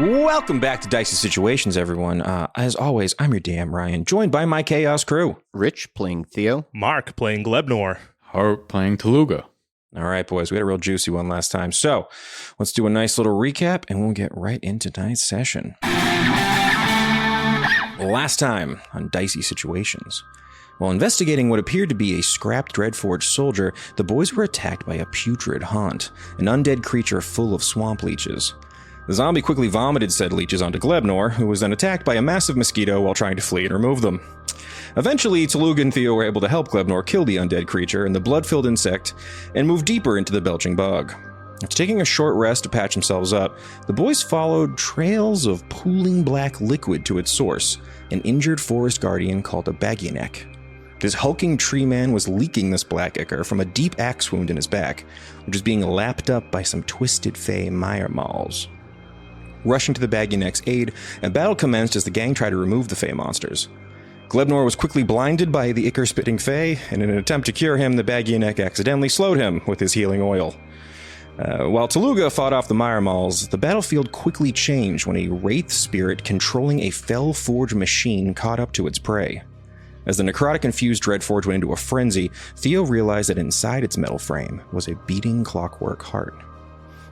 Welcome back to Dicey Situations, everyone. As always, I'm your DM, Ryan, joined by my Chaos crew. Rich playing Theo. Mark playing Glebnor. Harout playing Tooluuga. All right, boys, we had a real juicy one last time. So let's do a nice little recap, and we'll get right into tonight's session. Last time on Dicey Situations. While investigating what appeared to be a scrapped Dreadforge soldier, the boys were attacked by a putrid haunt, an undead creature full of swamp leeches. The zombie quickly vomited said leeches onto Glebnor, who was then attacked by a massive mosquito while trying to flee and remove them. Eventually, Tooluuga and Theo were able to help Glebnor kill the undead creature and the blood-filled insect and move deeper into the belching bog. After taking a short rest to patch themselves up, the boys followed trails of pooling black liquid to its source, an injured forest guardian called a Bagyanek. This hulking tree man was leaking this black ichor from a deep axe wound in his back, which was being lapped up by some twisted fey mire mauls. Rushing to the Bagyanek's aid, a battle commenced as the gang tried to remove the fey monsters. Glebnor was quickly blinded by the ichor-spitting fey, and in an attempt to cure him, the Bagyanek accidentally slowed him with his healing oil. While Tooluuga fought off the mire mauls, the battlefield quickly changed when a wraith spirit controlling a fell-forged machine caught up to its prey. As the necrotic-infused Dreadforge went into a frenzy, Theo realized that inside its metal frame was a beating clockwork heart.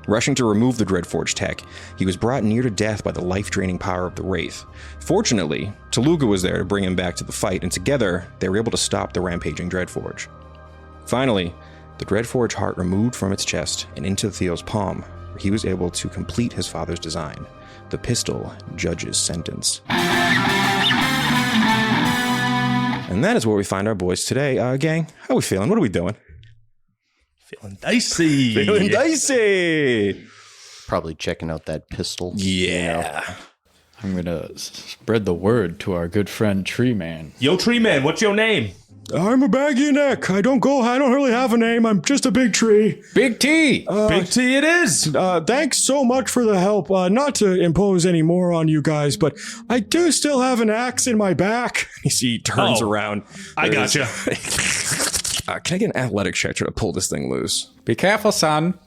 Rushing to remove the Dreadforge tech, he was brought near to death by the life-draining power of the Wraith. Fortunately, Tooluuga was there to bring him back to the fight, and together, they were able to stop the rampaging Dreadforge. Finally, the Dreadforge heart removed from its chest and into Theo's palm, where he was able to complete his father's design, the pistol Judge's Sentence. And that is where we find our boys today. Gang, how are we feeling? What are we doing? Feeling dicey. Feeling dicey. Probably checking out that pistol. Yeah. I'm going to spread the word to our good friend Tree Man. Yo, Tree Man, what's your name? I'm a Bagyanek. I don't really have a name. I'm just a big tree. Big T! Big T it is. Thanks so much for the help. Not to impose any more on you guys, but I do still have an axe in my back. He turns around. I gotcha. Can I get an athletics check to pull this thing loose? Be careful, son.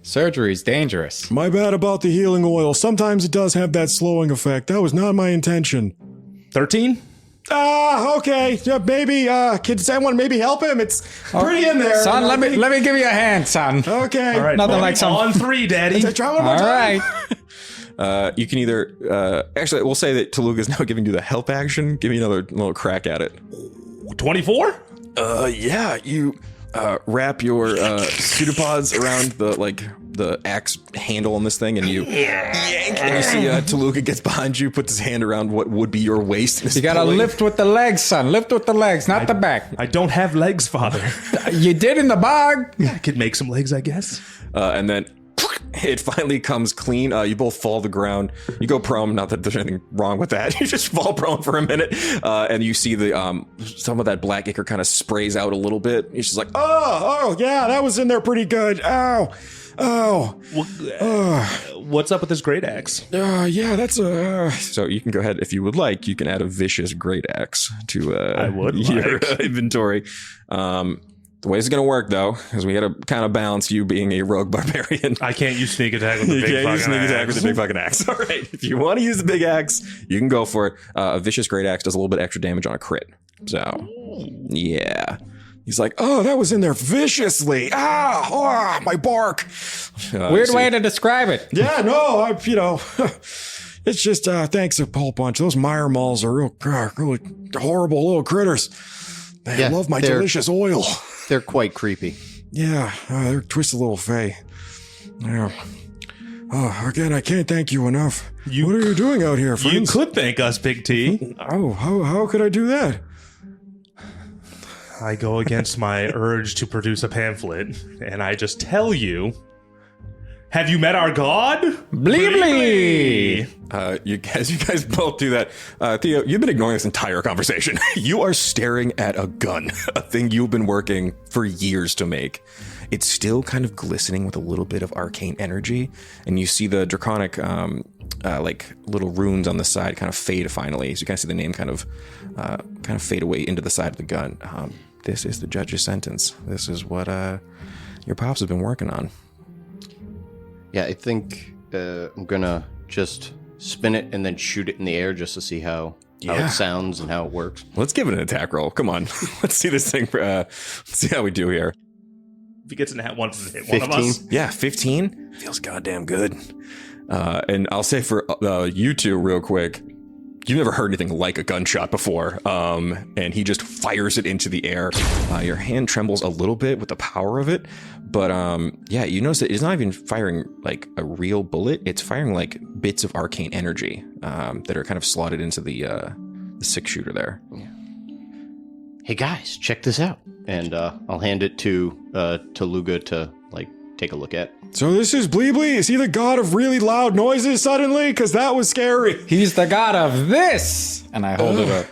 Surgery's dangerous. My bad about the healing oil. Sometimes it does have that slowing effect. That was not my intention. 13? Okay. Yeah, maybe, can someone maybe help him? It's pretty in there. Son, let me give you a hand, son. Okay. All right. Nothing like some... On 3, Daddy. Try one more time. All right. You can either... actually, we'll say that Tooluuga is now giving you the help action. Give me another little crack at it. 24? Yeah, you wrap your pseudopods around the axe handle on this thing, and you yank, and you see Tooluuga gets behind you, puts his hand around what would be your waist. You gotta lift with the legs, son. Lift with the legs, not the back. I don't have legs, Father. You did in the bog. I could make some legs, I guess. And then it finally comes clean. You both fall to the ground. You go prone. Not that there's anything wrong with that. You just fall prone for a minute, and you see the some of that black ichor kind of sprays out a little bit. He's just like, Oh, yeah, that was in there pretty good. Ow. What's up with this great axe? Yeah, that's So you can go ahead, if you would like, you can add a vicious great axe to I would your like. inventory. The way it's going to work, though, is we got to kind of balance you being a rogue barbarian. I can't use sneak attack with the You big can't fucking use sneak attack axe. with the big fucking axe. All right. If you want to use the big axe, you can go for it. A vicious great axe does a little bit extra damage on a crit. So, yeah. He's like, oh, that was in there viciously. My bark. Weird way to describe it. Yeah, no, it's just, thanks a whole bunch. Those mire mauls are really horrible little critters. They love my delicious oil. They're quite creepy. Yeah, they're twisted little fey. Yeah. Again, I can't thank you enough. What are you doing out here, friends? You could thank us, Big T. Oh, how could I do that? I go against my urge to produce a pamphlet, and I just tell you, have you met our god? Bleebly! You guys both do that. Theo, you've been ignoring this entire conversation. You are staring at a gun, a thing you've been working for years to make. It's still kind of glistening with a little bit of arcane energy, and you see the draconic, little runes on the side kind of fade finally. So you kind of see the name kind of fade away into the side of the gun. This is the Judge's Sentence. This is what your pops have been working on. Yeah, I think I'm gonna just spin it and then shoot it in the air just to see how Yeah. it sounds and how it works? Let's give it an attack roll. Come on. Let's see this thing. Let's see how we do here. If he gets in that one, hit one of us. Yeah, 15 feels goddamn good. And I'll say for you two real quick, you've never heard anything like a gunshot before. And he just fires it into the air. Your hand trembles a little bit with the power of it. But yeah, you notice that it's not even firing like a real bullet. It's firing like bits of arcane energy that are kind of slotted into the 6-shooter there. Hey guys, check this out. And I'll hand it to Tooluuga to like take a look at. So this is Bleeblee? Is he the god of really loud noises suddenly? Because that was scary. He's the god of this! And I hold it up.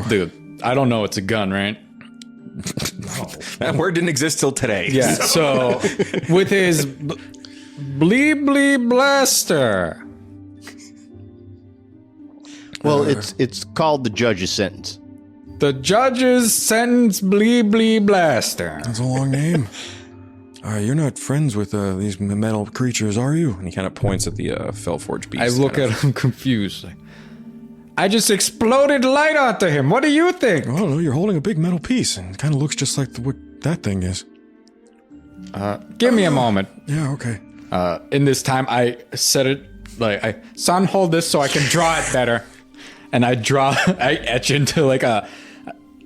Dude, I don't know it's a gun, right? That word didn't exist till today. Yeah, so with his Bleeblee blaster. Well, it's called the judge's sentence. The judge's sentence Bleeblee blaster. That's a long name. You're not friends with these metal creatures, are you? And he kind of points at the Felforge beast. I look at him confused. I just exploded light onto him. What do you think? I don't know. You're holding a big metal piece, and it kind of looks just like what that thing is. Give me a moment. Yeah, okay. In this time, I set it like son, hold this so I can draw it better. And I etch into like a.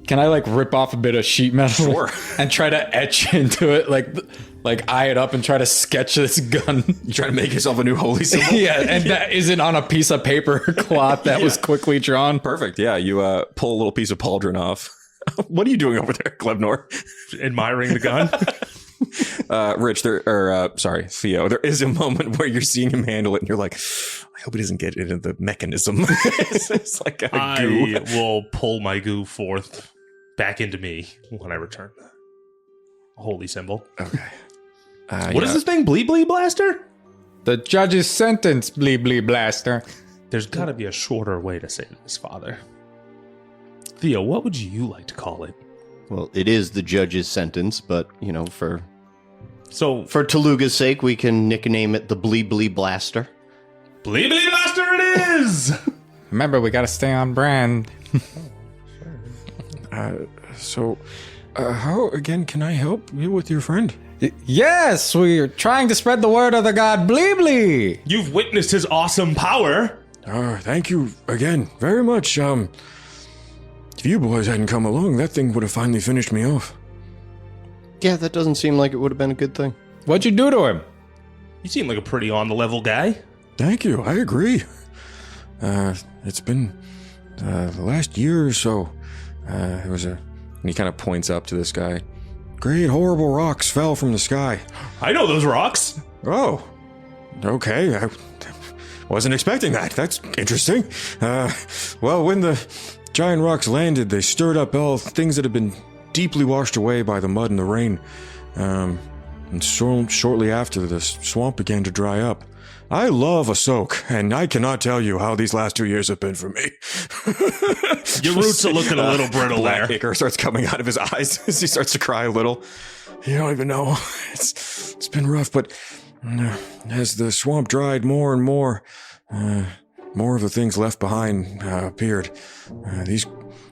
Can I like rip off a bit of sheet metal? Sure. And try to etch into it, like eye it up and try to sketch this gun. You try to make yourself a new holy symbol? Yeah, and that isn't on a piece of paper cloth that was quickly drawn. Perfect. Yeah, you pull a little piece of pauldron off. What are you doing over there, Glebnor? Admiring the gun. Rich, Theo, there is a moment where you're seeing him handle it and you're like, I hope he doesn't get into the mechanism. it's like a goo. I will pull my goo forth back into me when I return the holy symbol. Okay. What is this thing? Bleeblee blaster? The judge's sentence, Bleeblee blaster. There's got to be a shorter way to say this, Father. Theo, what would you like to call it? Well, it is the judge's sentence, but, you know, for Tooluuga's sake, we can nickname it the Bleeblee Blaster. Bleeblee blaster it is! Remember, we gotta stay on brand. How, again, can I help you with your friend? Yes, we're trying to spread the word of the god Bleeblee. You've witnessed his awesome power. Thank you again very much. If you boys hadn't come along, that thing would have finally finished me off. Yeah, that doesn't seem like it would have been a good thing. What'd you do to him? You seem like a pretty on-the-level guy. Thank you, I agree. It's been the last year or so. It was and he kind of points up to this guy. Great horrible rocks fell from the sky. I know those rocks. Oh, okay. I wasn't expecting that. That's interesting. Well, when the giant rocks landed, they stirred up all things that had been deeply washed away by the mud and the rain. And shortly after, the swamp began to dry up. I love a soak, and I cannot tell you how these last 2 years have been for me. Your roots are looking a little brittle there. Ichor starts coming out of his eyes as he starts to cry a little. You don't even know. It's been rough, but as the swamp dried more and more, more of the things left behind appeared. These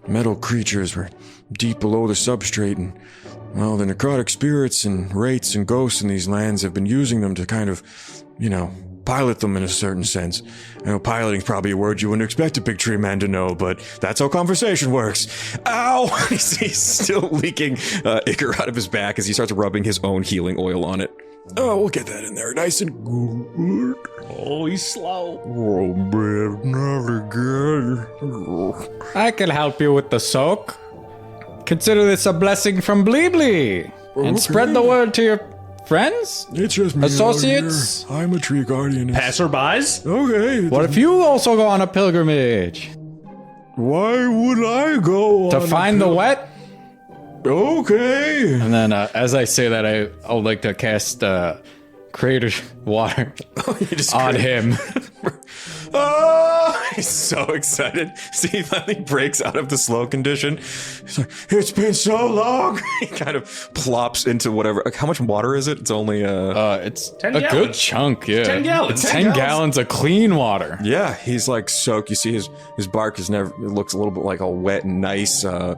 metal creatures were deep below the substrate, and, well, the necrotic spirits and wraiths and ghosts in these lands have been using them to kind of, pilot them in a certain sense. I know piloting's probably a word you wouldn't expect a big tree man to know, but that's how conversation works. Ow! He's still leaking ichor out of his back as he starts rubbing his own healing oil on it. Oh, we'll get that in there nice and good. Oh, he's slow. Oh, man, not again. I can help you with the soak. Consider this a blessing from Bleeblee. And spread the word to your friends? It's just me associates? out here. I'm a tree guardian. Passerbys? Okay. What if you also go on a pilgrimage? Why would I go To find the wet? Okay. And then as I say that, I would like to cast creator water on him. He's so excited. See, he finally breaks out of the slow condition. He's like, it's been so long. He kind of plops into whatever. Like, how much water is it? It's only It's 10 a gallons. good chunk, yeah. 10 gallons. It's 10 gallons of clean water. Yeah, he's like soaked. You see his bark is never. It looks a little bit like all wet and nice. All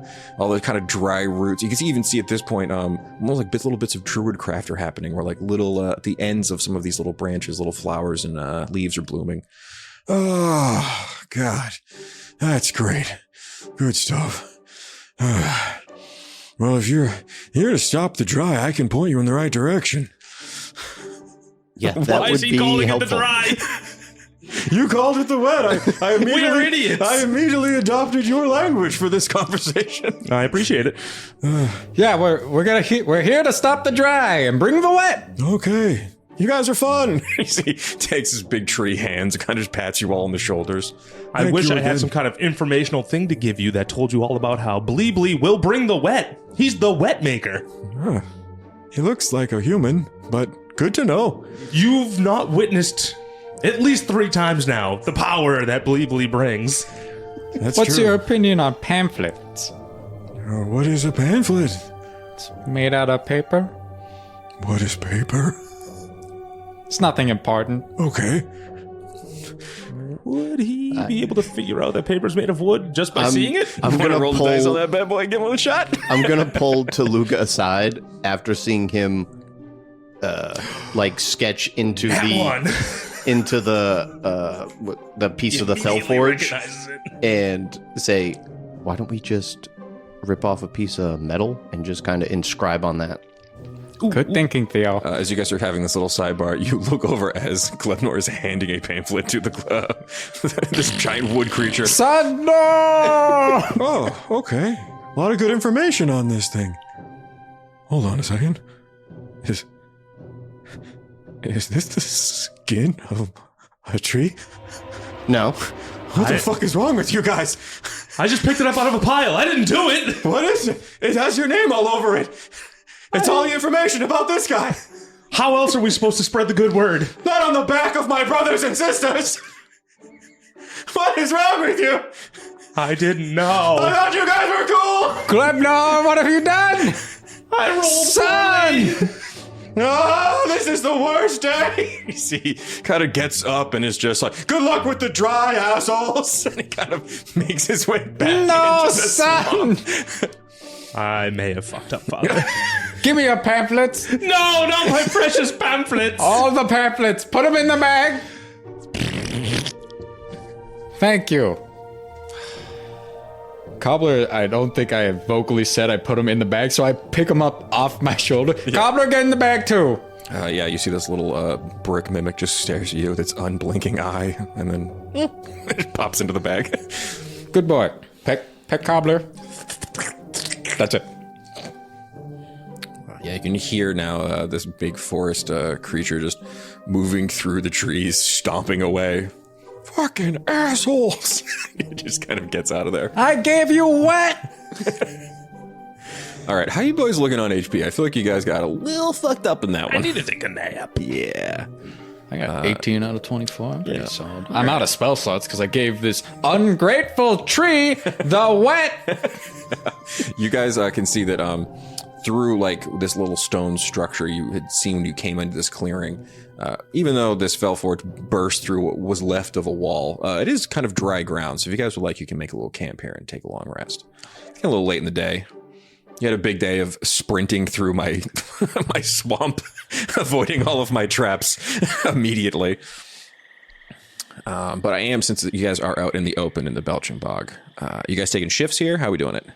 the kind of dry roots. You can even see at this point, almost like little bits of druid craft are happening, where like little at the ends of some of these little branches, little flowers and leaves are blooming. Oh God, that's great. Good stuff. Well, if you're here to stop the dry, I can point you in the right direction. Yeah, that Why would is he be calling helpful. it the dry? You called it the wet. I immediately, We are idiots. I immediately adopted your language for this conversation. I appreciate it. Yeah, we're here to stop the dry and bring the wet. Okay, you guys are fun. He takes his big tree hands and kind of just pats you all on the shoulders. I Thank wish you I had again. some kind of informational thing to give you that told you all about how Bleeblee will bring the wet. He's the wet maker. Huh. He looks like a human, but good to know. You've not witnessed at least 3 times now the power that Bleeblee brings. That's What's true. your opinion on pamphlets? What is a pamphlet? It's made out of paper. What is paper? It's nothing important. Okay. Would he be able to figure out that paper's made of wood just by seeing it? I'm Wanna gonna roll the dice on pull. that bad boy and give him a shot. I'm gonna pull Tooluuga aside after seeing him, like sketch into the piece of the Fellforge, and say, "Why don't we just rip off a piece of metal and just kind of inscribe on that?" Good thinking, Theo. As you guys are having this little sidebar, you look over as Glebnor is handing a pamphlet to the this giant wood creature. Son, no! Oh, okay. A lot of good information on this thing. Hold on a second. Is this the skin of a tree? No, What the fuck is wrong with you guys? I just picked it up out of a pile. I didn't do it. What is it? It has your name all over it. It's all the information about this guy. How else are we supposed to spread the good word? Not on the back of my brothers and sisters. What is wrong with you? I didn't know. I thought you guys were cool. Glebnor, what have you done? I rolled Son! Oh, this is the worst day. You see, he kind of gets up and is just like, good luck with the dry, assholes. And he kind of makes his way back No, into the son! swamp. I may have fucked up, Father. Give me your pamphlets. No, not my precious pamphlets. All the pamphlets. Put them in the bag. Thank you. Cobbler, I don't think I have vocally said I put him in the bag, so I pick him up off my shoulder. Cobbler, get in the bag too. Yeah, you see this little brick mimic just stares at you with its unblinking eye, and then it pops into the bag. Good boy. Peck Cobbler. That's it. Yeah, you can hear now this big forest creature just moving through the trees, stomping away. Fucking assholes! He just kind of gets out of there. I gave you wet. All right, how you boys looking on HP? I feel like you guys got a little fucked up in that one. I need to take a nap. Yeah. I got 18 out of 24. I'm pretty solid. I'm out of spell slots because I gave this ungrateful tree the wet. You guys can see that through like this little stone structure you had seen when you came into this clearing. Even though this Fellforge burst through what was left of a wall, it is kind of dry ground. So if you guys would like, you can make a little camp here and take a long rest. It's a little late in the day. You had a big day of sprinting through my my swamp, avoiding all of my traps immediately. But I am, since you guys are out in the open in the Belching Bog. You guys taking shifts here? How are we doing it?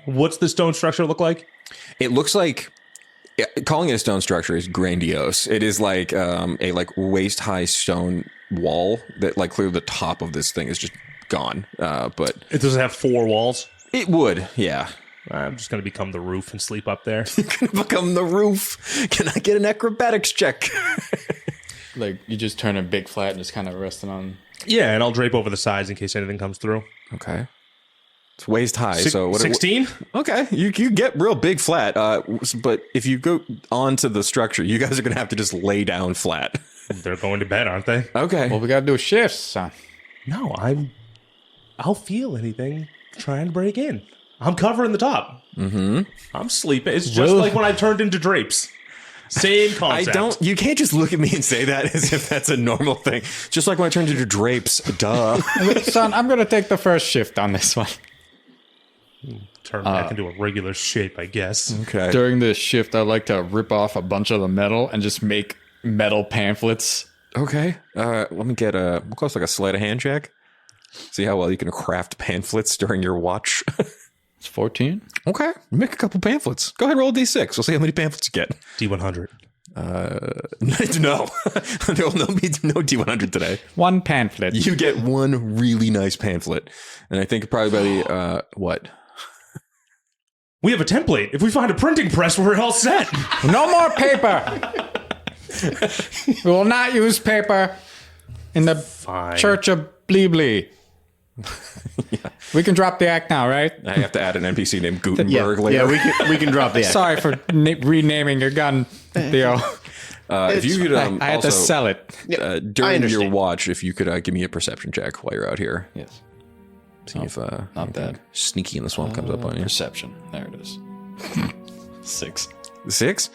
What's the stone structure look like? It looks like, calling it a stone structure is grandiose. It is like a like waist high stone wall that like clearly the top of this thing is just gone. But It doesn't have 4 walls. it would, yeah. I'm just going to become the roof and sleep up there. Become the roof. Can I get an acrobatics check? Like, you just turn a big flat and just kind of resting on... Yeah, and I'll drape over the sides in case anything comes through. Okay. It's waist high, so what? 16? Okay, you get real big flat. But if you go onto the structure, you guys are gonna have to just lay down flat. They're going to bed, aren't they? Okay. Well, we gotta do shifts, son. No, I'll feel anything trying to break in. I'm covering the top. Mm-hmm. I'm sleeping. It's just like when I turned into drapes. Same concept. You can't just look at me and say that as if that's a normal thing. Just like when I turned into drapes. Duh. Son, I'm going to take the first shift on this one. Turn back into a regular shape, I guess. Okay. During this shift, I'd like to rip off a bunch of the metal and just make metal pamphlets. Okay. Let me get we'll call this like a sleight of hand check. See how well you can craft pamphlets during your watch. It's 14. Okay. Make a couple pamphlets. Go ahead and roll a d6. We'll see how many pamphlets you get. D100. No. There'll be no D100 today. One pamphlet. You get one really nice pamphlet. And I think probably by the, what? We have a template. If we find a printing press, we're all set. No more paper. We will not use paper in the Church of Bleeblee. Yeah. We can drop the act now, right? I have to add an NPC named Gutenberg later. Yeah, we can drop the act. Sorry for renaming your gun, Theo. If you could I had also, to sell it. during your understand. watch, if you could give me a perception check while you're out here. Yes. See if not anything bad. sneaky in the swamp comes up on you. Perception. There it is. 6. 6?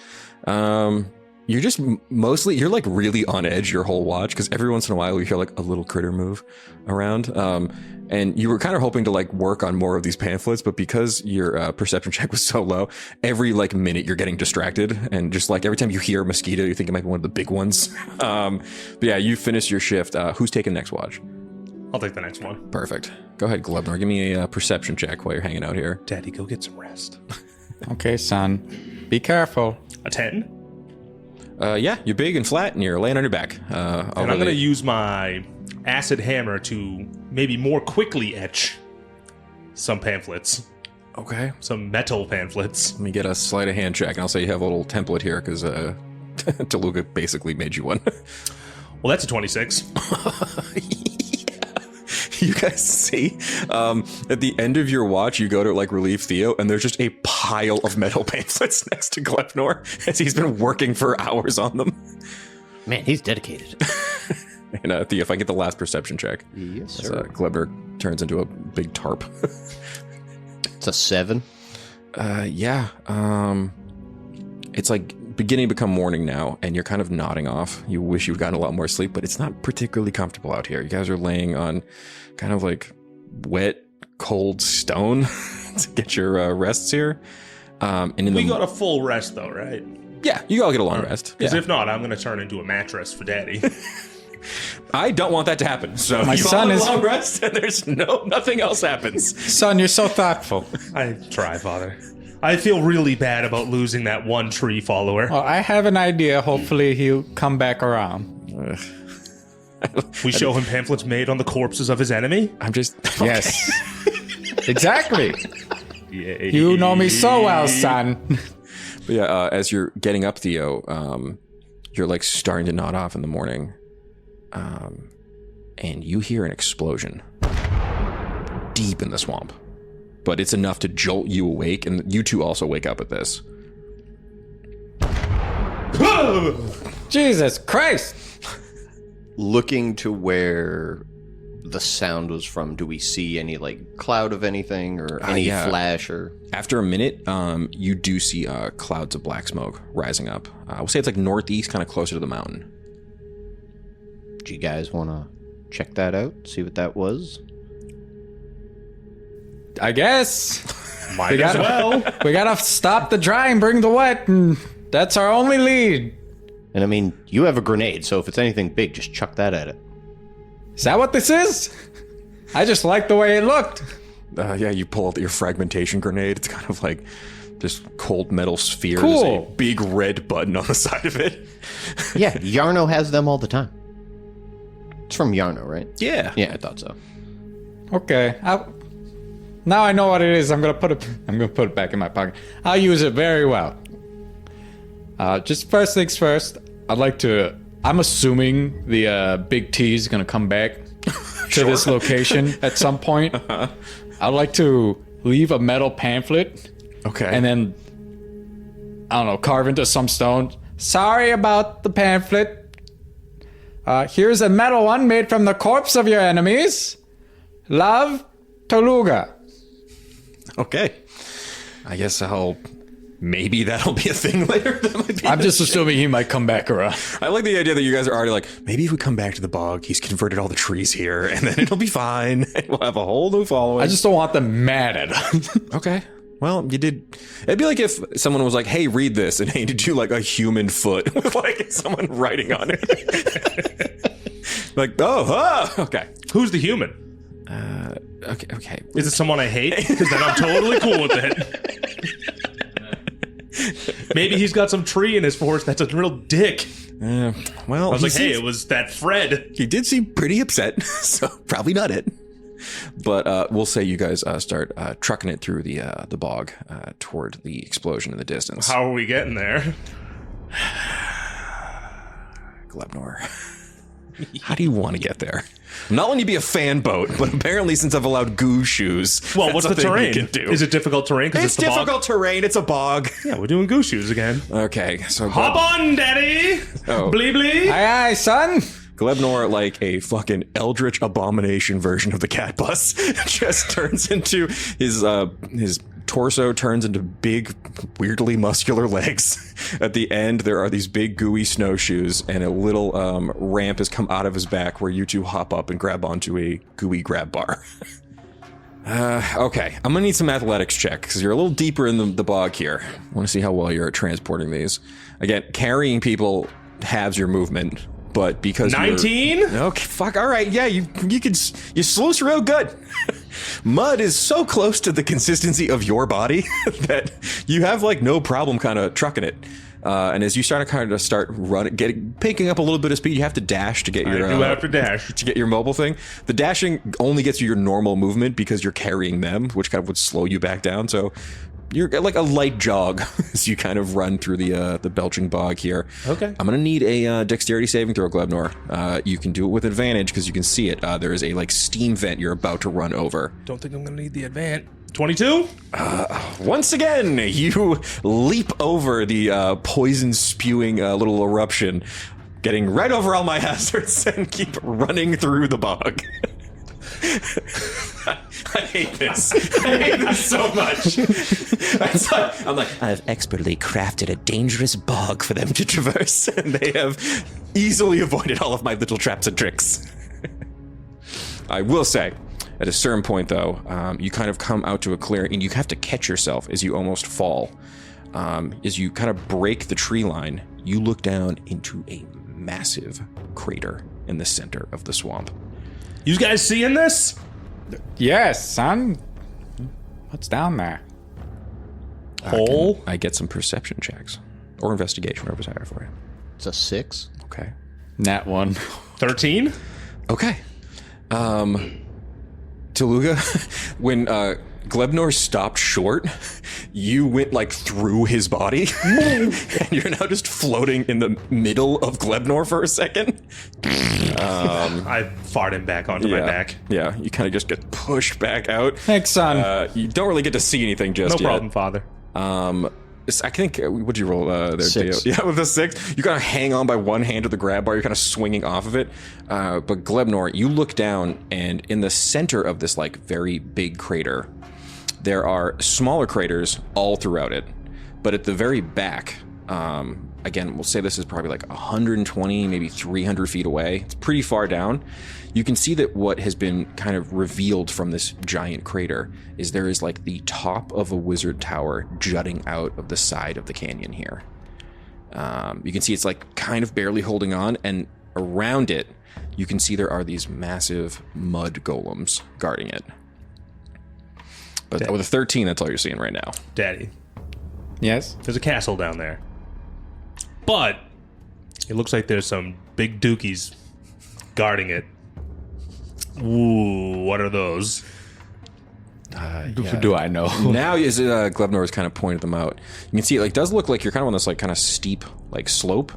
You're just mostly, you're like really on edge your whole watch because every once in a while you hear like a little critter move around. And you were kind of hoping to like work on more of these pamphlets, but because your perception check was so low, every like minute you're getting distracted. And just like every time you hear a mosquito, you think it might be one of the big ones. But yeah, you finished your shift. Who's taking next watch? I'll take the next one. Perfect. Go ahead, Glebnor. Give me a perception check while you're hanging out here. Daddy, go get some rest. Okay, son. Be careful. A 10? Yeah, you're big and flat and you're laying on your back. And I'm going to use my acid hammer to maybe more quickly etch some pamphlets. Okay. Some metal pamphlets. Let me get a sleight of hand check, and I'll say you have a little template here because Tooluuga basically made you one. Well, that's a 26. You guys see, at the end of your watch, you go to like relieve Theo, and there's just a pile of metal pamphlets next to Glebnor as he's been working for hours on them. Man, he's dedicated. And Theo, if I get the last perception check, Yes, as, sir. Glebnor turns into a big tarp. It's a 7. Yeah. It's like beginning to become morning now, and you're kind of nodding off. You wish you'd gotten a lot more sleep, but it's not particularly comfortable out here. You guys are laying on kind of like wet, cold stone to get your rests here. And in We got a full rest, though, right? yeah, you all get a long rest. Because Yeah. if not, I'm going to turn into a mattress for Daddy. I don't want that to happen. So My you son all have is- a long rest, and there's nothing else happens. Son, you're so thoughtful. I try, Father. I feel really bad about losing that one tree follower. Well, I have an idea. Hopefully he'll come back around. We show him pamphlets made on the corpses of his enemy. I'm just Yes. Exactly. Yeah. You know me so well, son. But yeah, as you're getting up, Theo, you're like starting to nod off in the morning, and you hear an explosion deep in the swamp. But it's enough to jolt you awake, and you two also wake up at this. Jesus Christ. Looking to where the sound was from, do we see any like cloud of anything or any yeah. flash or? After a minute, you do see clouds of black smoke rising up. I would say it's like northeast, kind of closer to the mountain. Do you guys want to check that out? See what that was? I guess. Might as well. We gotta stop the dry and bring the wet, and that's our only lead. And I mean, you have a grenade, so if it's anything big, just chuck that at it. Is that what this is? I just like the way it looked. Yeah, you pull out your fragmentation grenade. It's kind of like this cold metal sphere. Cool. There's a big red button on the side of it. Yeah, Yarno has them all the time. It's from Yarno, right? Yeah. Yeah, I thought so. Okay. Now I know what it is. I'm gonna put it back in my pocket. I'll use it very well. Just first things first. I'm assuming the Big T is gonna come back to this location at some point. I'd like to leave a metal pamphlet Okay. and then, I don't know, carve into some stone. Sorry about the pamphlet. Here's a metal one made from the corpse of your enemies. Love, Tooluuga. Okay. I guess maybe that'll be a thing later. That might be I'm just assuming he might come back around. I like the idea that you guys are already like, maybe if we come back to the bog, he's converted all the trees here, and then it'll be fine. And we'll have a whole new following. I just don't want them mad at him. Okay. Well, you did. It'd be like if someone was like, hey, read this, and handed you like a human foot with like someone writing on it. Like, okay. Who's the human? Okay. Is it someone I hate? Because then I'm totally cool with it. Maybe he's got some tree in his forest that's a real dick. Well, I was like, hey, it was that Fred. He did seem pretty upset, so probably not it. But we'll say you guys start trucking it through the bog toward the explosion in the distance. How are we getting there? Glebnor, how do you want to get there? I'm not letting you be a fan boat, but apparently since I've allowed goo shoes, well, what's the terrain? You can do. Is it difficult terrain? It's difficult terrain. It's a bog. Yeah, we're doing goo shoes again. Okay, so hop on, daddy. Oh. Blee blee. Aye, son. Glebnor, like a fucking eldritch abomination version of the cat bus, just turns into his torso turns into big, weirdly muscular legs. At the end, there are these big gooey snowshoes, and a little ramp has come out of his back where you two hop up and grab onto a gooey grab bar. Okay, I'm gonna need some athletics check because you're a little deeper in the bog here. I want to see how well you're at transporting these. Again, carrying people halves your movement. But because 19? Okay, fuck. All right, yeah, you sluice real good. Mud is so close to the consistency of your body that you have like no problem kind of trucking it. And as you start running, picking up a little bit of speed, you have to dash to get your. I do have to dash to get your mobile thing. The dashing only gets you your normal movement because you're carrying them, which kind of would slow you back down. So. You're like a light jog as you kind of run through the belching bog here. Okay. I'm going to need a dexterity saving throw, Glebnor. You can do it with advantage because you can see it. There is a like steam vent you're about to run over. Don't think I'm going to need the advance. 22? Once again, you leap over the poison spewing little eruption, getting right over all my hazards and keep running through the bog. I hate this. I hate this so much. I'm like, I've expertly crafted a dangerous bog for them to traverse, and they have easily avoided all of my little traps and tricks. I will say, at a certain point, though, you kind of come out to a clearing, and you have to catch yourself as you almost fall. As you kind of break the tree line, you look down into a massive crater in the center of the swamp. You guys seeing this? Yes, son. What's down there? Hole? I get some perception checks. Or investigation, whatever's higher for you. It's a 6. Okay. Nat 1. 13? Okay. Tooluuga, when Glebnor stopped short, you went like through his body, and you're now just floating in the middle of Glebnor for a second. I fart him back onto my back. Yeah, you kind of just get pushed back out. Thanks, son. You don't really get to see anything just yet. No problem, father. I think, what'd you roll there, 6. Theo? Yeah, with a 6. You kind of hang on by one hand to the grab bar. You're kind of swinging off of it. But Glebnor, you look down, and in the center of this, like, very big crater, there are smaller craters all throughout it. But at the very back, again, we'll say this is probably like 120, maybe 300 feet away. It's pretty far down. You can see that what has been kind of revealed from this giant crater is there is like the top of a wizard tower jutting out of the side of the canyon here. You can see it's like kind of barely holding on, and around it, you can see there are these massive mud golems guarding it. But with a 13, that's all you're seeing right now. Daddy, Yes? there's a castle down there. But it looks like there's some big dookies guarding it. Ooh, what are those? Do I know? Now, as Glebnor has kind of pointed them out, you can see it like does look like you're kind of on this like kind of steep like slope.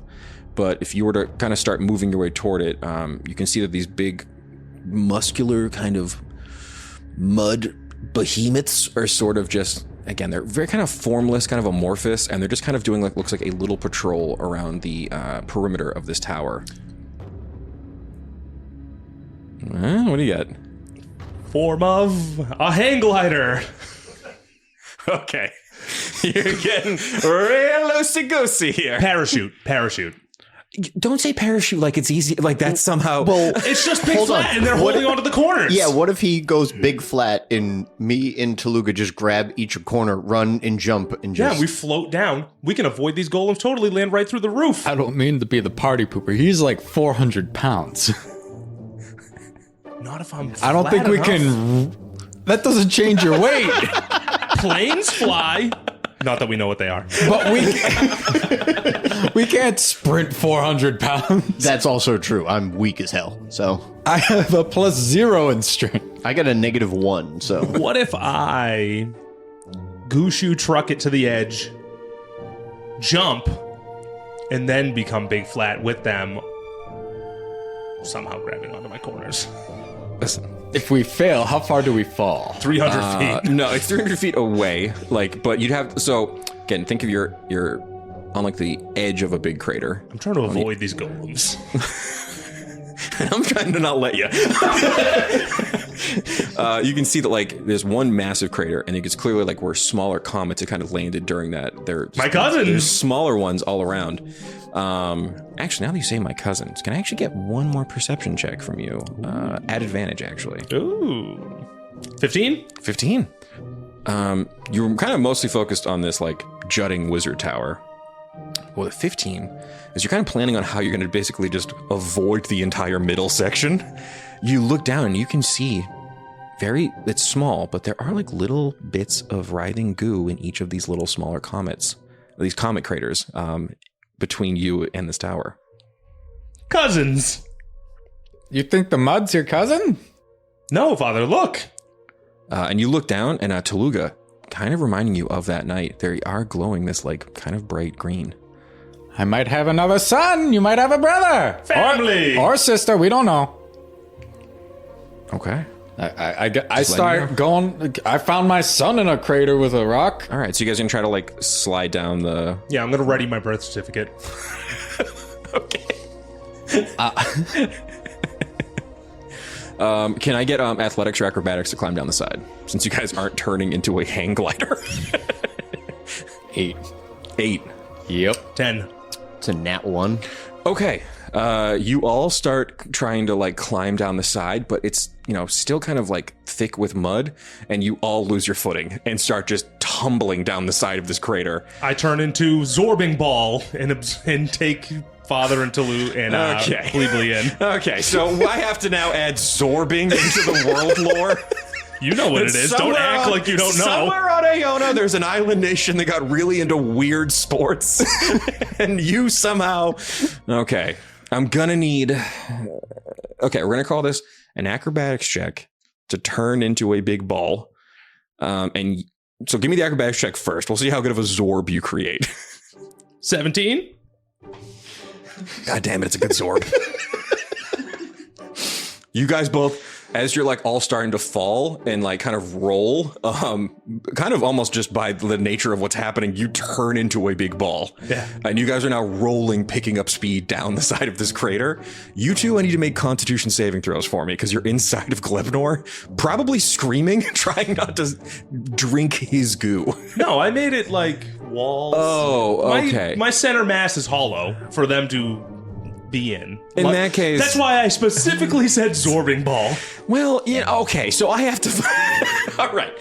But if you were to kind of start moving your way toward it, you can see that these big, muscular kind of mud behemoths are sort of just, again, they're very kind of formless, kind of amorphous, and they're just kind of doing like looks like a little patrol around the perimeter of this tower. What do you got? Form of a hang glider. Okay. You're getting real loosey-goosey here. Parachute. Don't say parachute like it's easy. Like that's somehow... Well, It's just big flat, and they're holding onto the corners. yeah, what if he goes big flat and me and Tooluuga just grab each corner, run and jump and just... Yeah, we float down. We can avoid these golems totally, land right through the roof. I don't mean to be the party pooper. He's like 400 pounds. Not if I'm I don't think we can... That doesn't change your weight. Planes fly. Not that we know what they are. But we can't sprint 400 pounds. That's also true. I'm weak as hell, so... I have a +0 in strength. I got a -1, so... What if I Gushu truck it to the edge, jump, and then become big flat with them, somehow grabbing onto my corners? Listen. If we fail, how far do we fall? 300 feet. No, it's 300 feet away. Like, but you'd have... So, again, think of you're on like the edge of a big crater. I'm trying to avoid these golems. I'm trying to not let you. You can see that like there's one massive crater, and it's clearly like where smaller comets had kind of landed during that. My cousins. There's smaller ones all around. Actually, now that you say my cousins, can I actually get one more perception check from you? At advantage, actually. Ooh. 15? 15. You're kind of mostly focused on this like jutting wizard tower. Well, the 15 is you're kind of planning on how you're going to basically just avoid the entire middle section. You look down and you can see it's small, but there are like little bits of writhing goo in each of these little smaller comets, these comet craters, between you and this tower. Cousins. You think the mud's your cousin? No, father, look. And you look down, and Tooluuga, kind of reminding you of that night, they are glowing this like kind of bright green. I might have another son. You might have a brother. Family. Or sister. We don't know. Okay. I start going. I found my son in a crater with a rock. All right, so you guys gonna try to like slide down the... Yeah, I'm going to ready my birth certificate. Okay. Can I get athletics or acrobatics to climb down the side? Since you guys aren't turning into a hang glider. 8. 8. Yep. 10. It's a nat 1. Okay. You all start trying to like climb down the side, but it's, still kind of like thick with mud, and you all lose your footing and start just tumbling down the side of this crater. I turn into Zorbing Ball and take Father and Toolu and Ploopploopleen. Okay, so I have to now add Zorbing into the world lore. You know what it is. Don't act like you don't know. Somewhere on Iona, there's an island nation that got really into weird sports. And you somehow... Okay, I'm gonna need... Okay, we're gonna call this an acrobatics check to turn into a big ball. And so give me the acrobatics check first. We'll see how good of a Zorb you create. 17? God damn it, it's a good Zorb. You guys both... As you're like all starting to fall and like kind of roll, kind of almost just by the nature of what's happening, you turn into a big ball. Yeah. And you guys are now rolling, picking up speed down the side of this crater. You two, I need to make Constitution saving throws for me because you're inside of Glebnor, probably screaming, trying not to drink his goo. No, I made it like walls. Oh, okay. My center mass is hollow for them to be in. In that case... That's why I specifically said Zorbing Ball. Well, yeah, okay, so I have to... All right.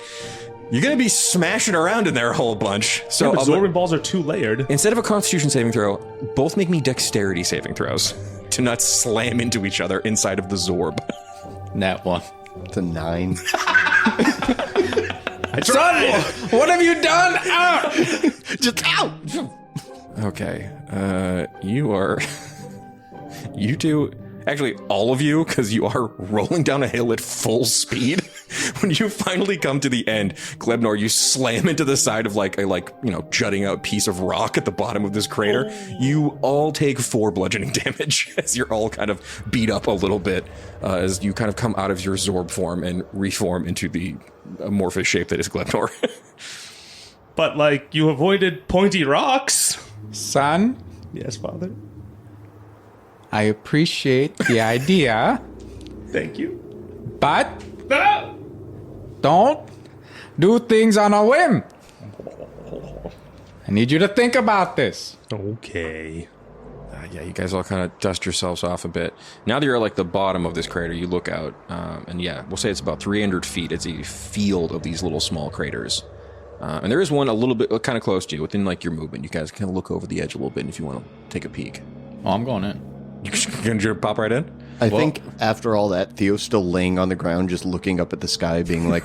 You're going to be smashing around in there a whole bunch. So Yeah, but Zorbing Balls are too layered. instead of a Constitution saving throw, both make me Dexterity saving throws to not slam into each other inside of the Zorb. Nat 1. It's a 9. I tried. What have you done? Ah! Just ow! Okay, you are... You two, actually all of you, because you are rolling down a hill at full speed. When you finally come to the end, Glebnor, you slam into the side of like a jutting out piece of rock at the bottom of this crater. You all take 4 bludgeoning damage as you're all kind of beat up a little bit as you kind of come out of your Zorb form and reform into the amorphous shape that is Glebnor. But like you avoided pointy rocks. Son, Yes, Father. I appreciate the idea, Thank you. But Ah! don't do things on a whim. I need you to think about this. Okay. Yeah, you guys all kind of dust yourselves off a bit. Now that you're at like the bottom of this crater, you look out, and yeah, we'll say it's about 300 feet. It's a field of these little small craters. And there is one a little bit kind of close to you, within like your movement. You guys can look over the edge a little bit if you want to take a peek. Oh, I'm going in. You're gonna pop right in? I think after all that, Theo's still laying on the ground, just looking up at the sky, being like,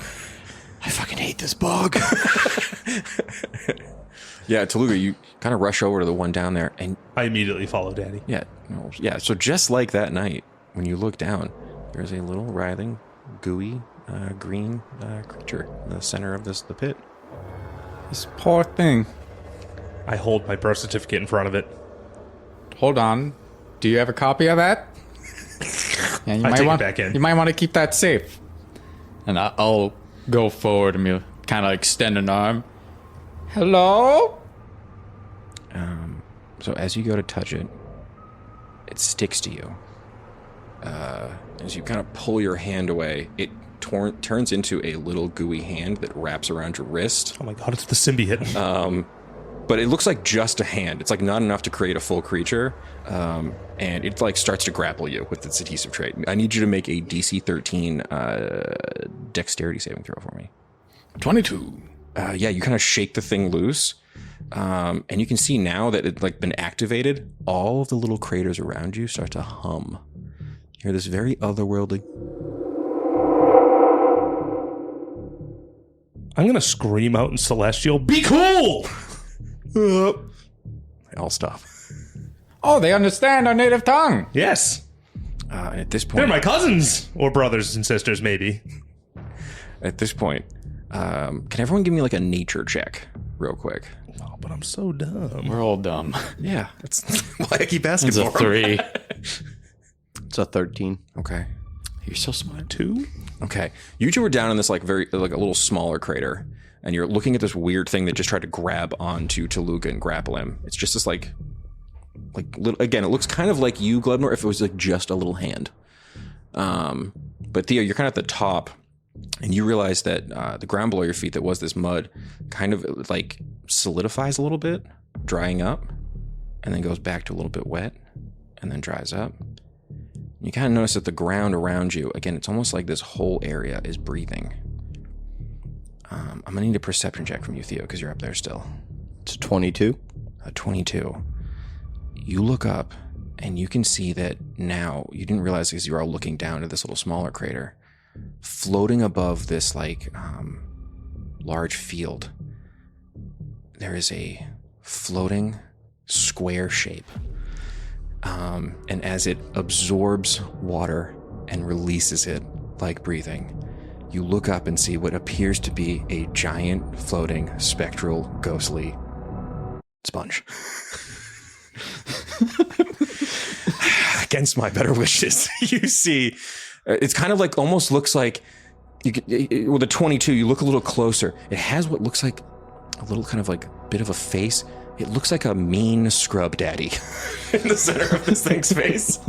I fucking hate this bug. Yeah, Tooluuga, you kind of rush over to the one down there, and I immediately follow Daddy. yeah. So just like that night, when you look down, there's a little writhing, gooey, green creature in the center of the pit. This poor thing. I hold my birth certificate in front of it. Hold on. Do you have a copy of that? Yeah, you I take it back in. You might want to keep that safe. And I'll go forward and kind of extend an arm. Hello? So as you go to touch it, it sticks to you. As you kind of pull your hand away, it turns into a little gooey hand that wraps around your wrist. Oh my god, it's the symbiote. But it looks like just a hand. It's like not enough to create a full creature. And it like starts to grapple you with its adhesive trait. I need you to make a DC 13 dexterity saving throw for me. 22. Yeah, you kind of shake the thing loose. And you can see now that it's like been activated, all of the little craters around you start to hum. You hear this very otherworldly. I'm gonna scream out in Celestial, be cool! They all stop. Oh, they understand our native tongue. Yes, And at this point, they're my cousins or brothers and sisters, maybe. At this point, can everyone give me like a nature check, real quick? Oh, but I'm so dumb. We're all dumb. Yeah, that's why I keep asking It's a for 'em. 3. It's a 13. Okay. You're so smart. 2? Okay. You two were down in this like a little smaller crater, and you're looking at this weird thing that just tried to grab onto Tooluuga and grapple him. It's just this like little, again, it looks kind of like you, Glebnor, if it was like just a little hand. But Theo, you're kind of at the top, and you realize that the ground below your feet that was this mud kind of like solidifies a little bit, drying up, and then goes back to a little bit wet, and then dries up. You kind of notice that the ground around you, again, it's almost like this whole area is breathing. I'm going to need a perception check from you, Theo, because you're up there still. It's 22. 22. You look up, and you can see that now, you didn't realize because you were all looking down at this little smaller crater, floating above this, like, large field, there is a floating square shape. And as it absorbs water and releases it like breathing, you look up and see what appears to be a giant, floating, spectral, ghostly sponge. Against my better wishes, you see, it's kind of like, almost looks like, with a 22, you look a little closer. It has what looks like a little kind of like bit of a face. It looks like a mean scrub daddy in the center of this thing's face.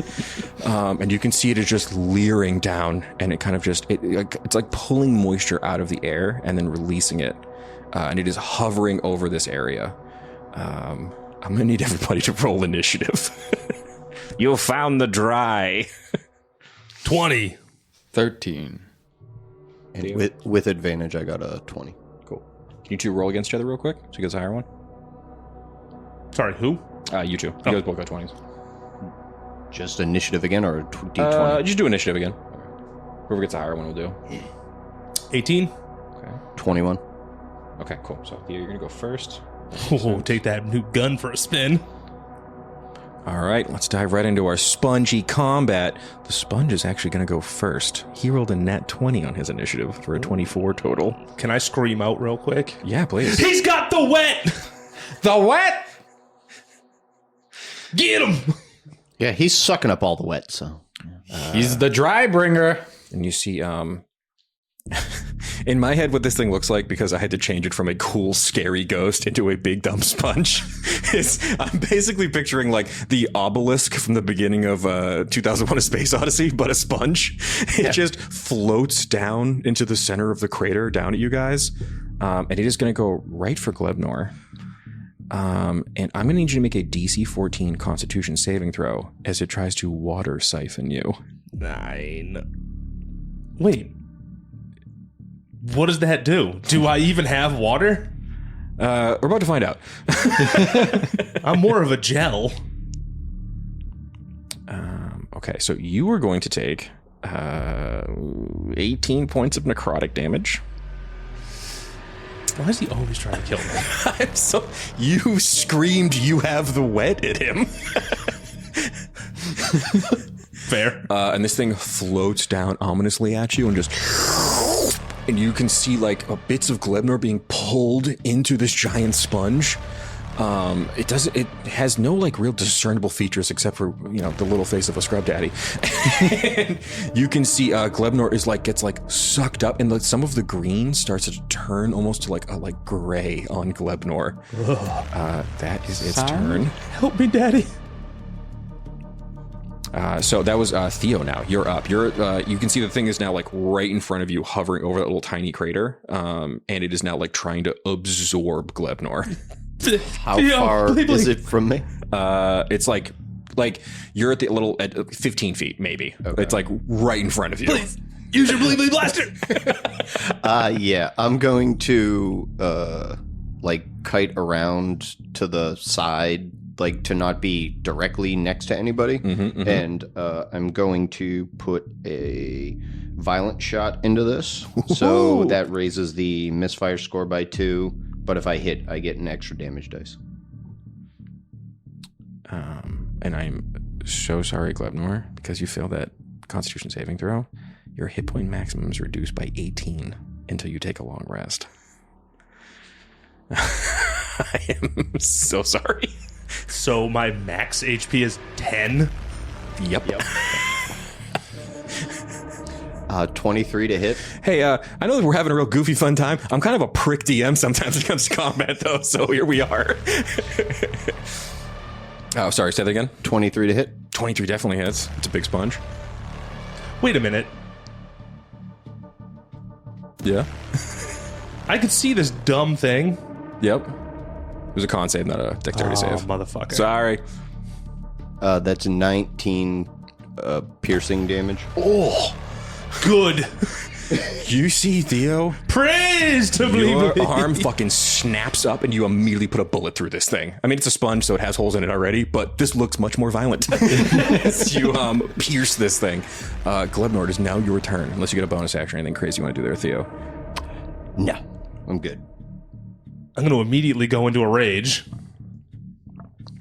And you can see it is just leering down, and it kind of just, it's like pulling moisture out of the air and then releasing it. And it is hovering over this area. I'm going to need everybody to roll initiative. You found the dry. 20. 13. And with advantage, I got a 20. Cool. Can you two roll against each other real quick? So you get a higher one? Sorry, who? You two. You guys both got 20s. Just initiative again, or D20? Just do initiative again. Whoever gets a higher one will do. 18. Okay. 21. Okay, cool. So Theo, you're going to go first. Oh, take that new gun for a spin. All right, let's dive right into our spongy combat. The sponge is actually going to go first. He rolled a nat 20 on his initiative for a 24 total. Can I scream out real quick? Yeah, please. He's got the wet! The wet? Get him! Yeah, he's sucking up all the wet, so. He's the dry bringer. And you see, in my head, what this thing looks like, because I had to change it from a cool, scary ghost into a big, dumb sponge, I'm basically picturing like the obelisk from the beginning of 2001: A Space Odyssey, but a sponge. It just floats down into the center of the crater, down at you guys, and it is going to go right for Glebnor. And I'm going to need you to make a DC 14 Constitution saving throw as it tries to water siphon you. 9. Wait. What does that do? Do I even have water? We're about to find out. I'm more of a gel. Okay, so you are going to take 18 points of necrotic damage. Why is he always trying to kill me? You screamed you have the wet at him. Fair. And this thing floats down ominously at you and just... And you can see like bits of Glebnor being pulled into this giant sponge. It has no like real discernible features except for, you know, the little face of a scrub daddy. And you can see Glebnor gets sucked up, and some of the green starts to turn almost to like gray on Glebnor. That is its turn. Help me, Daddy. So that was Theo. Now you're up. You can see the thing is now like right in front of you, hovering over that little tiny crater, and it is now like trying to absorb Glebnor. How far is it from me? It's like you're at at 15 feet maybe. Okay. It's like right in front of you. Please use your Bleeploopleen blaster. Yeah, I'm going to kite around to the side, like to not be directly next to anybody, and I'm going to put a violent shot into this, so that raises the misfire score by 2. But if I hit, I get an extra damage dice. And I'm so sorry, Glebnor, because you failed that Constitution saving throw. Your hit point maximum is reduced by 18 until you take a long rest. I am so sorry. So my max HP is 10? Yep. 23 to hit. Hey, I know that we're having a real goofy fun time. I'm kind of a prick DM sometimes when it comes to combat, though, so here we are. Oh, sorry, say that again. 23 to hit. 23 definitely hits. It's a big sponge. Wait a minute. Yeah. I could see this dumb thing. Yep. It was a con save, not a dexterity save. Motherfucker. Sorry. That's 19 piercing damage. Oh, good. You see, Theo? Praise to Your Bleeploopleen. arm fucking snaps up and you immediately put a bullet through this thing. I mean, it's a sponge, so it has holes in it already, but this looks much more violent. As you pierce this thing. Glebnor, it is now your turn, unless you get a bonus action or anything crazy you want to do there, Theo. No, I'm good. I'm going to immediately go into a rage.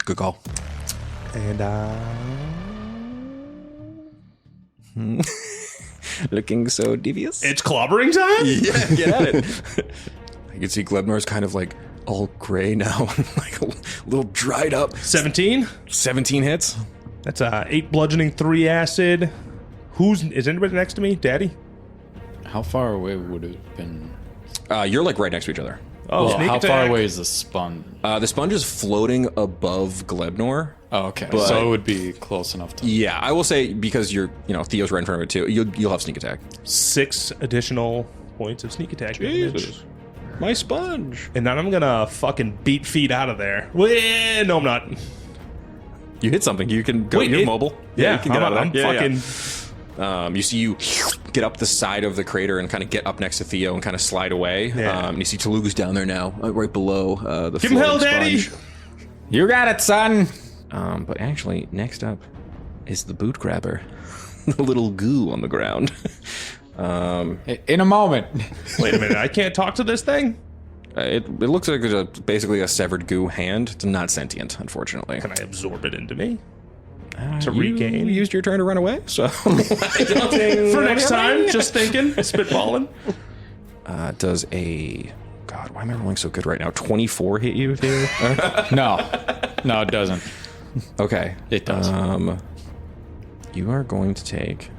Good call. And Looking so devious. it's clobbering time? Yeah, get at it. You can see Glebnor's kind of like all gray now, like a little dried up. 17? 17 hits. That's 8 bludgeoning, 3 acid. Is anybody next to me? Daddy? How far away would it have been? You're like right next to each other. Oh, Well, sneak how attack. far away is the sponge? The sponge is floating above Glebnor. Oh, okay. But- So it would be close enough to... Yeah, I will say because Theo's right in front of it too. You'll have sneak attack. 6 additional points of sneak attack damage. My sponge. And then I'm gonna fucking beat feet out of there. Well, no, I'm not. You hit something. You can go. Wait, you're it- mobile. Yeah, you can get out of I'm there. Yeah, fucking. yeah. You see you get up the side of the crater and kind of get up next to Theo and kind of slide away. Yeah. And you see Tooluuga's down there now, right below the Give him hell, floating Daddy! sponge. You got it, son! But actually, next up is the boot grabber. The little goo on the ground. In a moment. Wait a minute, I can't talk to this thing? It looks like there's basically a severed goo hand. It's not sentient, unfortunately. Can I absorb it into me? To You regain? used your turn to run away, so... For next time, just thinking, spitballing. Does a... God, why am I rolling so good right now? 24 hit you, Theo? No, it doesn't. Okay. It does. You are going to take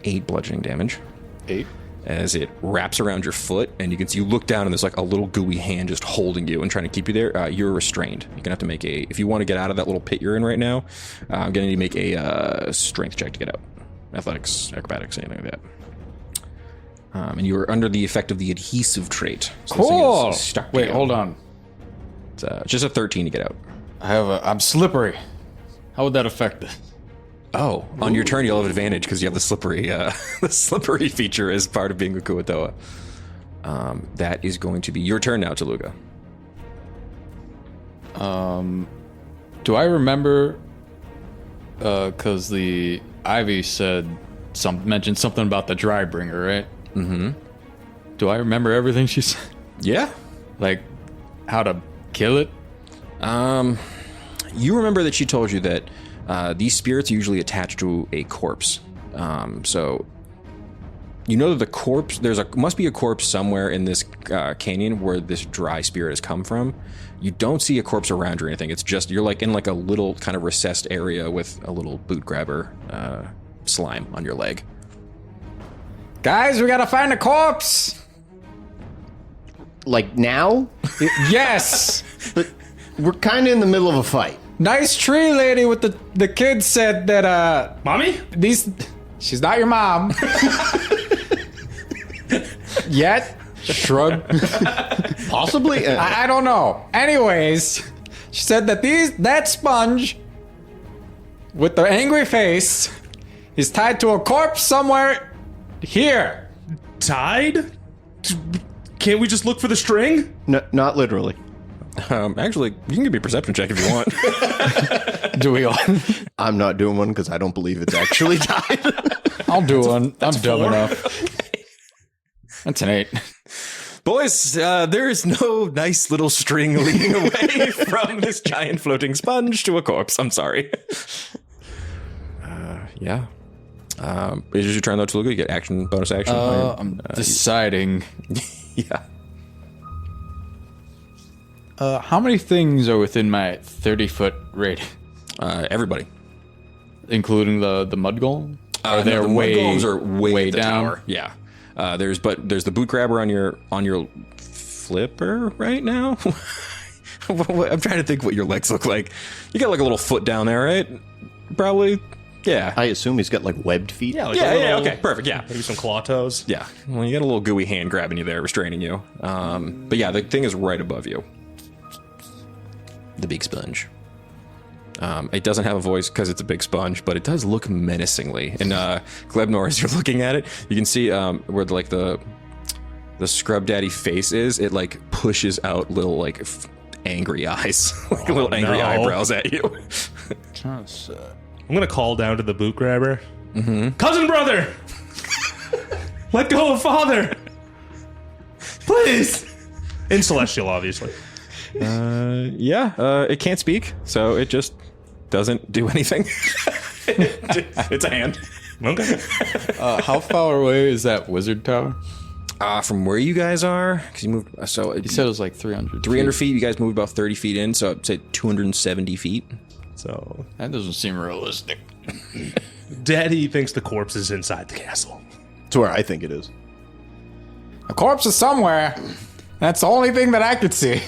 8 bludgeoning damage. 8? as it wraps around your foot, and you look down and there's like a little gooey hand just holding you and trying to keep you there. You're restrained. You're gonna have to make if you want to get out of that little pit you're in right now, I'm gonna need to make a strength check to get out. Athletics, acrobatics, anything like that. And you are under the effect of the adhesive trait. So this thing Cool. is stuck Wait, together. hold on. It's just a 13 to get out. I'm slippery. How would that affect it? Oh, on your turn you'll have advantage because you have the slippery feature as part of being a Kuatoa. That is going to be your turn now, Tooluuga. Do I remember? Because the Ivy mentioned something about the dry bringer, right? Mm-hmm. Do I remember everything she said? Yeah. Like how to kill it? You remember that she told you that these spirits are usually attached to a corpse. So you know that the corpse, must be a corpse somewhere in this canyon where this dry spirit has come from. You don't see a corpse around or anything. It's just, you're like in like a little kind of recessed area with a little boot grabber slime on your leg. Guys, we gotta find a corpse. Like now? Yes. But we're kind of in the middle of a fight. Nice tree lady with the kid said that Mommy? she's not your mom. Yet. Shrug. Possibly? I don't know. Anyways, she said that that sponge with the angry face is tied to a corpse somewhere here. Tied? Can't we just look for the string? No, not literally. Actually, you can give me a perception check if you want. Do we all? I'm not doing one because I don't believe it's actually tied. I'll do one. I'm dumb 4. enough. That's an 8. Boys, there is no nice little string leading away from this giant floating sponge to a corpse. I'm sorry. Yeah. Is your turn though, Tooluuga? You get bonus action. I'm deciding. Yeah. How many things are within my 30-foot radius, Everybody. including the mud golem? Are The mud way golems are way at the down? tower. Yeah. There's the boot grabber on your flipper right now. I'm trying to think what your legs look like. You got like a little foot down there, right? Probably. Yeah. I assume he's got like webbed feet. Yeah, like Yeah, a little, okay, perfect, yeah. Maybe some claw toes. Yeah. Well, you got a little gooey hand grabbing you there, restraining you. But yeah, the thing is right above you. The big sponge. It doesn't have a voice because it's a big sponge, but it does look menacingly. And Glebnor, as you're looking at it, you can see where like the scrub daddy face is. It like pushes out little like angry eyes, like little angry eyebrows at you. I'm gonna call down to the boot grabber. Mm-hmm. Cousin brother! Let go of father! Please! In Celestial, obviously. It can't speak, so it just doesn't do anything. It's a hand. Okay. How far away is that wizard tower? From where you guys are, because you moved. So You said it was like 300. 300 feet. You guys moved about 30 feet in, so I'd say 270 feet. So, That doesn't seem realistic. Daddy thinks the corpse is inside the castle. That's where I think it is. A corpse is somewhere. That's the only thing that I could see.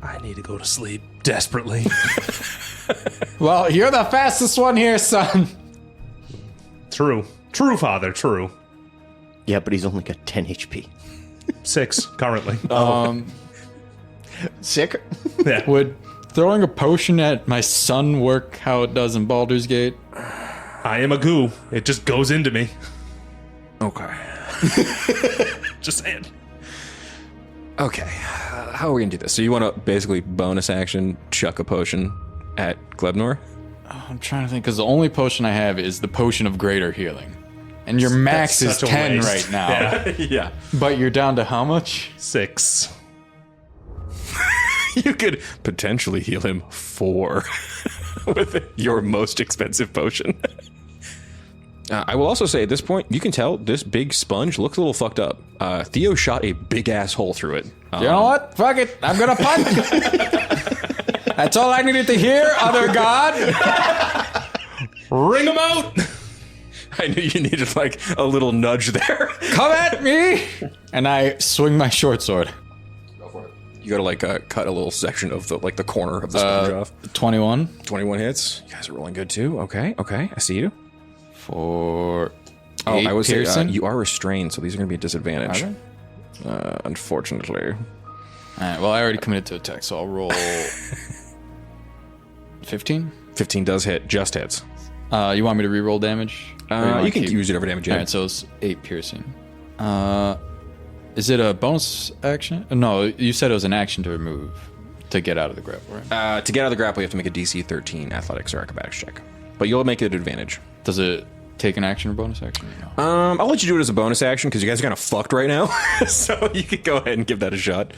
I need to go to sleep desperately. Well, you're the fastest one here, son. True. True, father, true. Yeah, but he's only got 10 HP. 6, currently. Sick? Yeah. Would throwing a potion at my son work how it does in Baldur's Gate? I am a goo. It just goes into me. Okay. Just saying. Okay. How are we gonna do this? So you want to basically bonus action chuck a potion at Glebnor? I'm trying to think, because the only potion I have is the potion of greater healing. And your max That's is such a 10 waste. right now. Yeah. Yeah. But you're down to how much? 6. You could potentially heal him 4 with your most expensive potion. I will also say at this point, you can tell this big sponge looks a little fucked up. Theo shot a big ass hole through it. You know what? Fuck it. I'm gonna punt. That's all I needed to hear, other god. Ring him out! I knew you needed like a little nudge there. Come at me! And I swing my short sword. Go for it. You gotta like cut a little section of the like the corner of the sponge off. 21. 21 hits. You guys are rolling good too. Okay, I see you. For I was piercing. you are restrained, so these are gonna be a disadvantage. Unfortunately. All right. Well, I already committed to attack, so I'll roll 15. 15 does hit. Just hits. You want me to re-roll damage? You can use it over damage. All right, so it's 8 piercing. Is it a bonus action? No, you said it was an action to remove to get out of the grapple, right? To get out of the grapple, you have to make a DC 13 athletics or acrobatics check. But you'll make it an advantage. Does it take an action or bonus action? No. I'll let you do it as a bonus action because you guys are kind of fucked right now. So you could go ahead and give that a shot.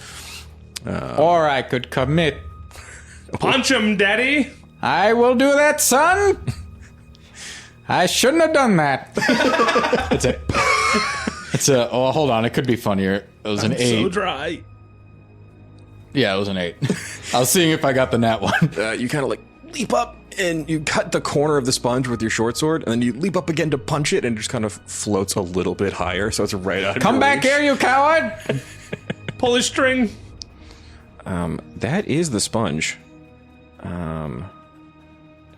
Or I could commit. Punch him, Daddy. I will do that, son. I shouldn't have done that. It's a. Oh, hold on. It could be funnier. It was an 8. So dry. Yeah, it was an 8. I was seeing if I got the nat one. You kind of like leap up and you cut the corner of the sponge with your short sword, and then you leap up again to punch it, and it just kind of floats a little bit higher, so it's right out of Come your back reach. here, you coward! Pull his string. That is the sponge.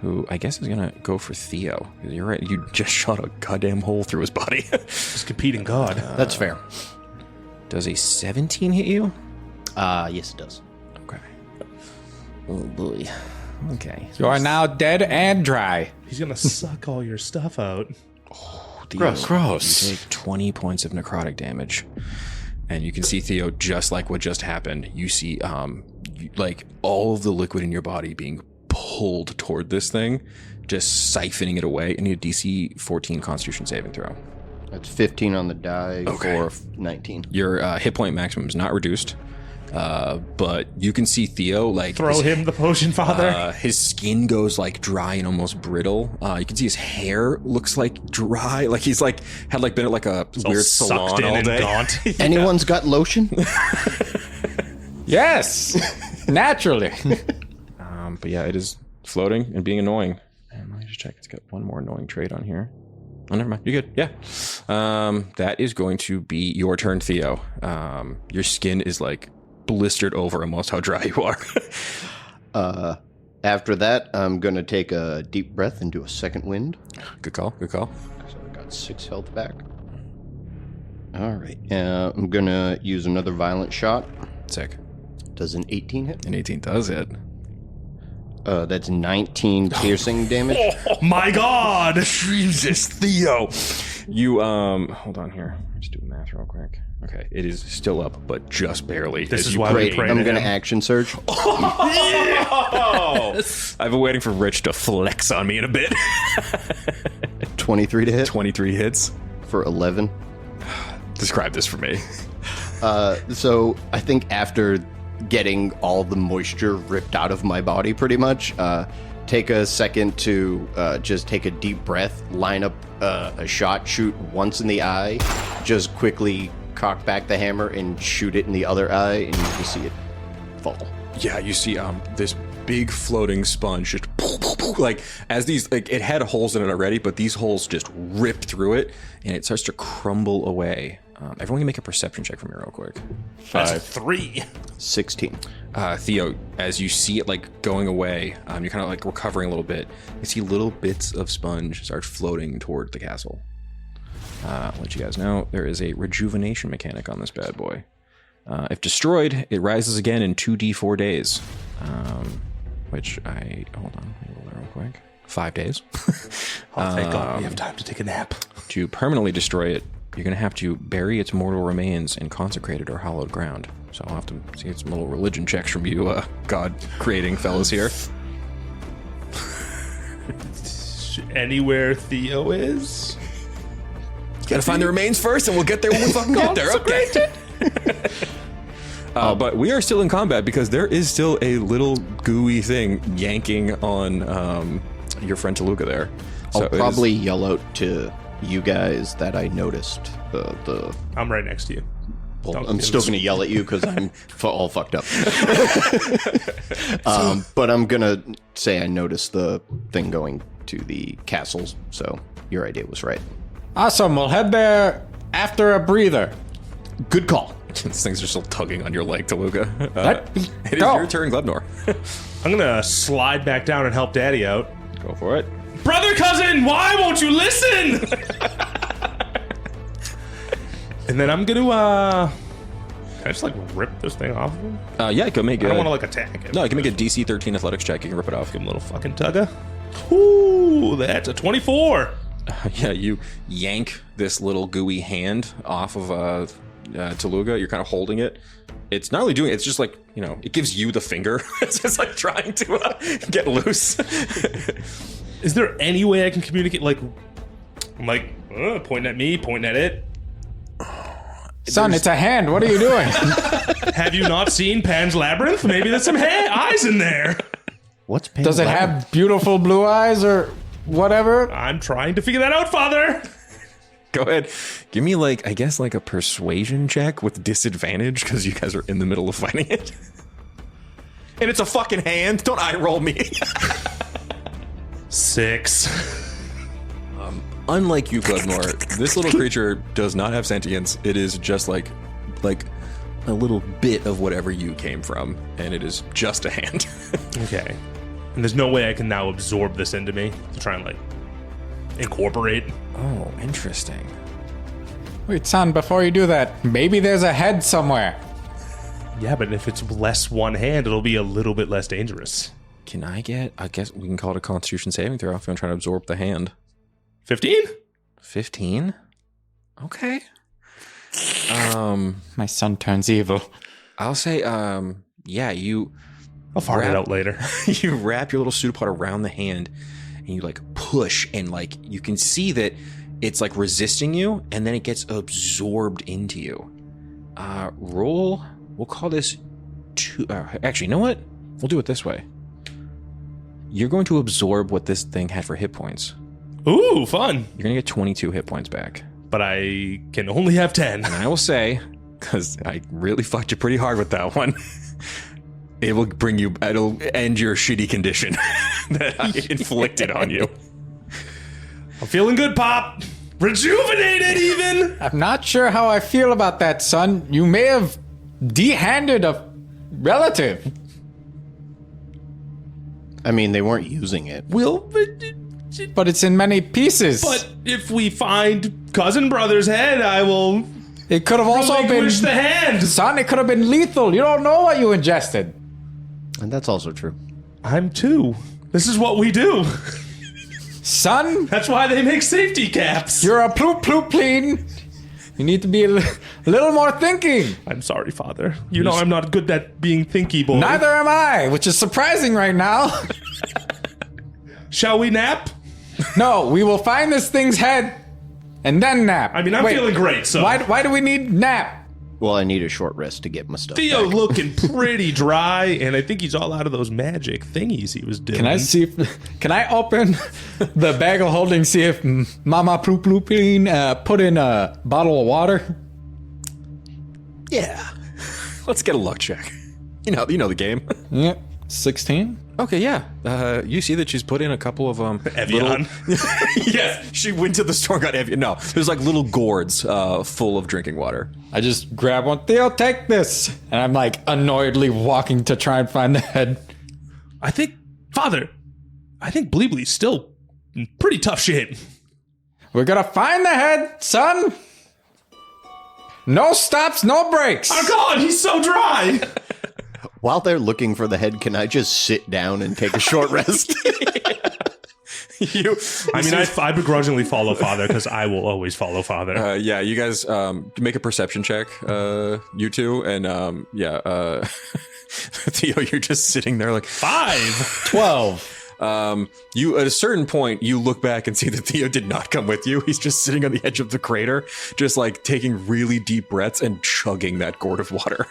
Who I guess is gonna go for Theo. You're right. You just shot a goddamn hole through his body. He's competing God. That's fair. Does a 17 hit you? Yes, it does. Okay. Oh boy. Okay. You are now dead and dry. He's gonna suck all your stuff out. Theo, Gross. You take 20 points of necrotic damage, and you can see Theo just like what just happened. You see, like all of the liquid in your body being pulled toward this thing, just siphoning it away. I need a DC 14 Constitution saving throw. That's 15 on the die Okay. for 19. Your hit point maximum is not reduced, but you can see Theo like Throw him the potion, Father. his skin goes like dry and almost brittle. You can see his hair looks like dry, like he's like had like been at like a weird salon sucked in all and day. gaunt. Anyone's got lotion? Yes! Naturally. But yeah, it is floating and being annoying. And let me just check. It's got one more annoying trait on here. Oh, never mind. You're good. Yeah. That is going to be your turn, Theo. Your skin is like blistered over almost how dry you are. After that, I'm going to take a deep breath and do a second wind. Good call. Good call. So I got 6 health back. All right. I'm going to use another violent shot. Sick. Does an 18 hit? An 18 does hit. That's 19 piercing damage. Oh my God! Jesus, Theo. You, hold on here. Let's do math real quick. Okay, it is still up, but just barely. This As is you why we Great. pray I'm to going to him. action surge. I've been waiting for Rich to flex on me in a bit. 23 to hit 23 hits. for 11. Describe this for me. So I think after getting all the moisture ripped out of my body pretty much, take a second to just take a deep breath, line up a shot, shoot once in the eye, just quickly cock back the hammer and shoot it in the other eye, and you can see it fall. Yeah, you see this big floating sponge just like as these like it had holes in it already, but these holes just ripped through it and it starts to crumble away. Everyone can make a perception check for me real quick. That's a 3. 16. Theo, as you see it like going away, you're kind of like recovering a little bit. You see little bits of sponge start floating toward the castle. I'll let you guys know there is a rejuvenation mechanic on this bad boy. If destroyed, it rises again in 2d4 days. Which hold on, let me roll that real quick. 5 days. Oh, thank God we have time to take a nap. To permanently destroy it, you're going to have to bury its mortal remains in consecrated or hallowed ground. So I'll have to see some little religion checks from you, God-creating fellas here. Anywhere Theo is? You gotta find the remains first, and we'll get there when we fucking get there. Okay. But we are still in combat because there is still a little gooey thing yanking on your friend Tooluuga there. So I'll probably yell out to you guys that I noticed the. I'm right next to you. Well, I'm still going to yell at you because I'm all fucked up. But I'm going to say I noticed the thing going to the castles. So your idea was right. Awesome. We'll head there after a breather. Good call. These things are still tugging on your leg, Tooluuga. It is Go. your turn, Glebnor. I'm gonna slide back down and help Daddy out. Go for it. Brother, cousin, why won't you listen? And then I'm gonna, can I just like rip this thing off of him? Yeah, go make I it. don't want to like attack him. No, you can make a DC 13 athletics check. You can rip it off. Give him a little fucking tugger. Ooh, that's a 24. Yeah, you yank this little gooey hand off of Tooluuga. You're kind of holding it. It's not really doing it. It's just like, you know, it gives you the finger. It's just like trying to get loose. Is there any way I can communicate? Like, I'm like, pointing at me, pointing at it. Son, it's a hand. What are you doing? Have you not seen Pan's Labyrinth? Maybe there's some eyes in there. What's Pan's Does it Labyrinth? have beautiful blue eyes or whatever? I'm trying to figure that out, Father. Go ahead. Give me like, I guess like a persuasion check with disadvantage because you guys are in the middle of fighting it. And it's a fucking hand. Don't eye roll me. 6. Unlike you, Glebnor, this little creature does not have sentience. It is just like a little bit of whatever you came from, and it is just a hand. Okay. And there's no way I can now absorb this into me to try and like incorporate. Oh, interesting. Wait, son, before you do that, maybe there's a head somewhere. Yeah, but if it's less one hand, it'll be a little bit less dangerous. Can I guess we can call it a Constitution saving throw if you want to try to absorb the hand. 15? 15? Okay. My son turns evil. I'll say, yeah, you I'll fart it out later. you wrap your little pseudopod around the hand and you like push and like you can see that it's like resisting you and then it gets absorbed into you. Roll, we'll call this actually, you know what? We'll do it this way. You're going to absorb what this thing had for hit points. Ooh, fun. You're going to get 22 hit points back. But I can only have 10. And I will say, because I really fucked you pretty hard with that one, it'll end your shitty condition that I inflicted on you. I'm feeling good, Pop. Rejuvenated, even. I'm not sure how I feel about that, son. You may have de-handed a relative. I mean, they weren't using it. But it's in many pieces. But if we find cousin brother's head, I will it could have also been... relinquish the hand. Son, it could have been lethal. You don't know what you ingested. And that's also true. I'm 2. This is what we do. Son, That's why they make safety caps. you're a Ploopploopleen. You need to be a little more thinking. I'm sorry, Father. You know I'm not good at being thinky boy. Neither am I, which is surprising right now. Shall we nap? No, we will find this thing's head and then nap. I mean, I'm feeling great, so... Why do we need nap? Well, I need a short rest to get my stuff Theo back. looking pretty dry, and I think he's all out of those magic thingies he was doing. Can I see can I open the bag of holding, see if Mama Ploopploopleen put in a bottle of water? Yeah. Let's get a luck check. You know the game. Yeah, 16. Okay, yeah. You see that she's put in a couple of Evian? Yes, she went to the store and got Evian. No, there's like little gourds full of drinking water. I just grab one. Theo, take this. And I'm like annoyedly walking to try and find the head. I think, Father, Bleeblee's still in pretty tough shape. We're gonna find the head, son. No stops, no breaks. Oh, God, he's so dry. While they're looking for the head, can I just sit down and take a short rest? I begrudgingly follow Father because I will always follow Father. Yeah, you guys make a perception check, you two, and Theo, you're just sitting there like 5. 12. You at a certain point you look back and see that Theo did not come with you. He's just sitting on the edge of the crater, just like taking really deep breaths and chugging that gourd of water.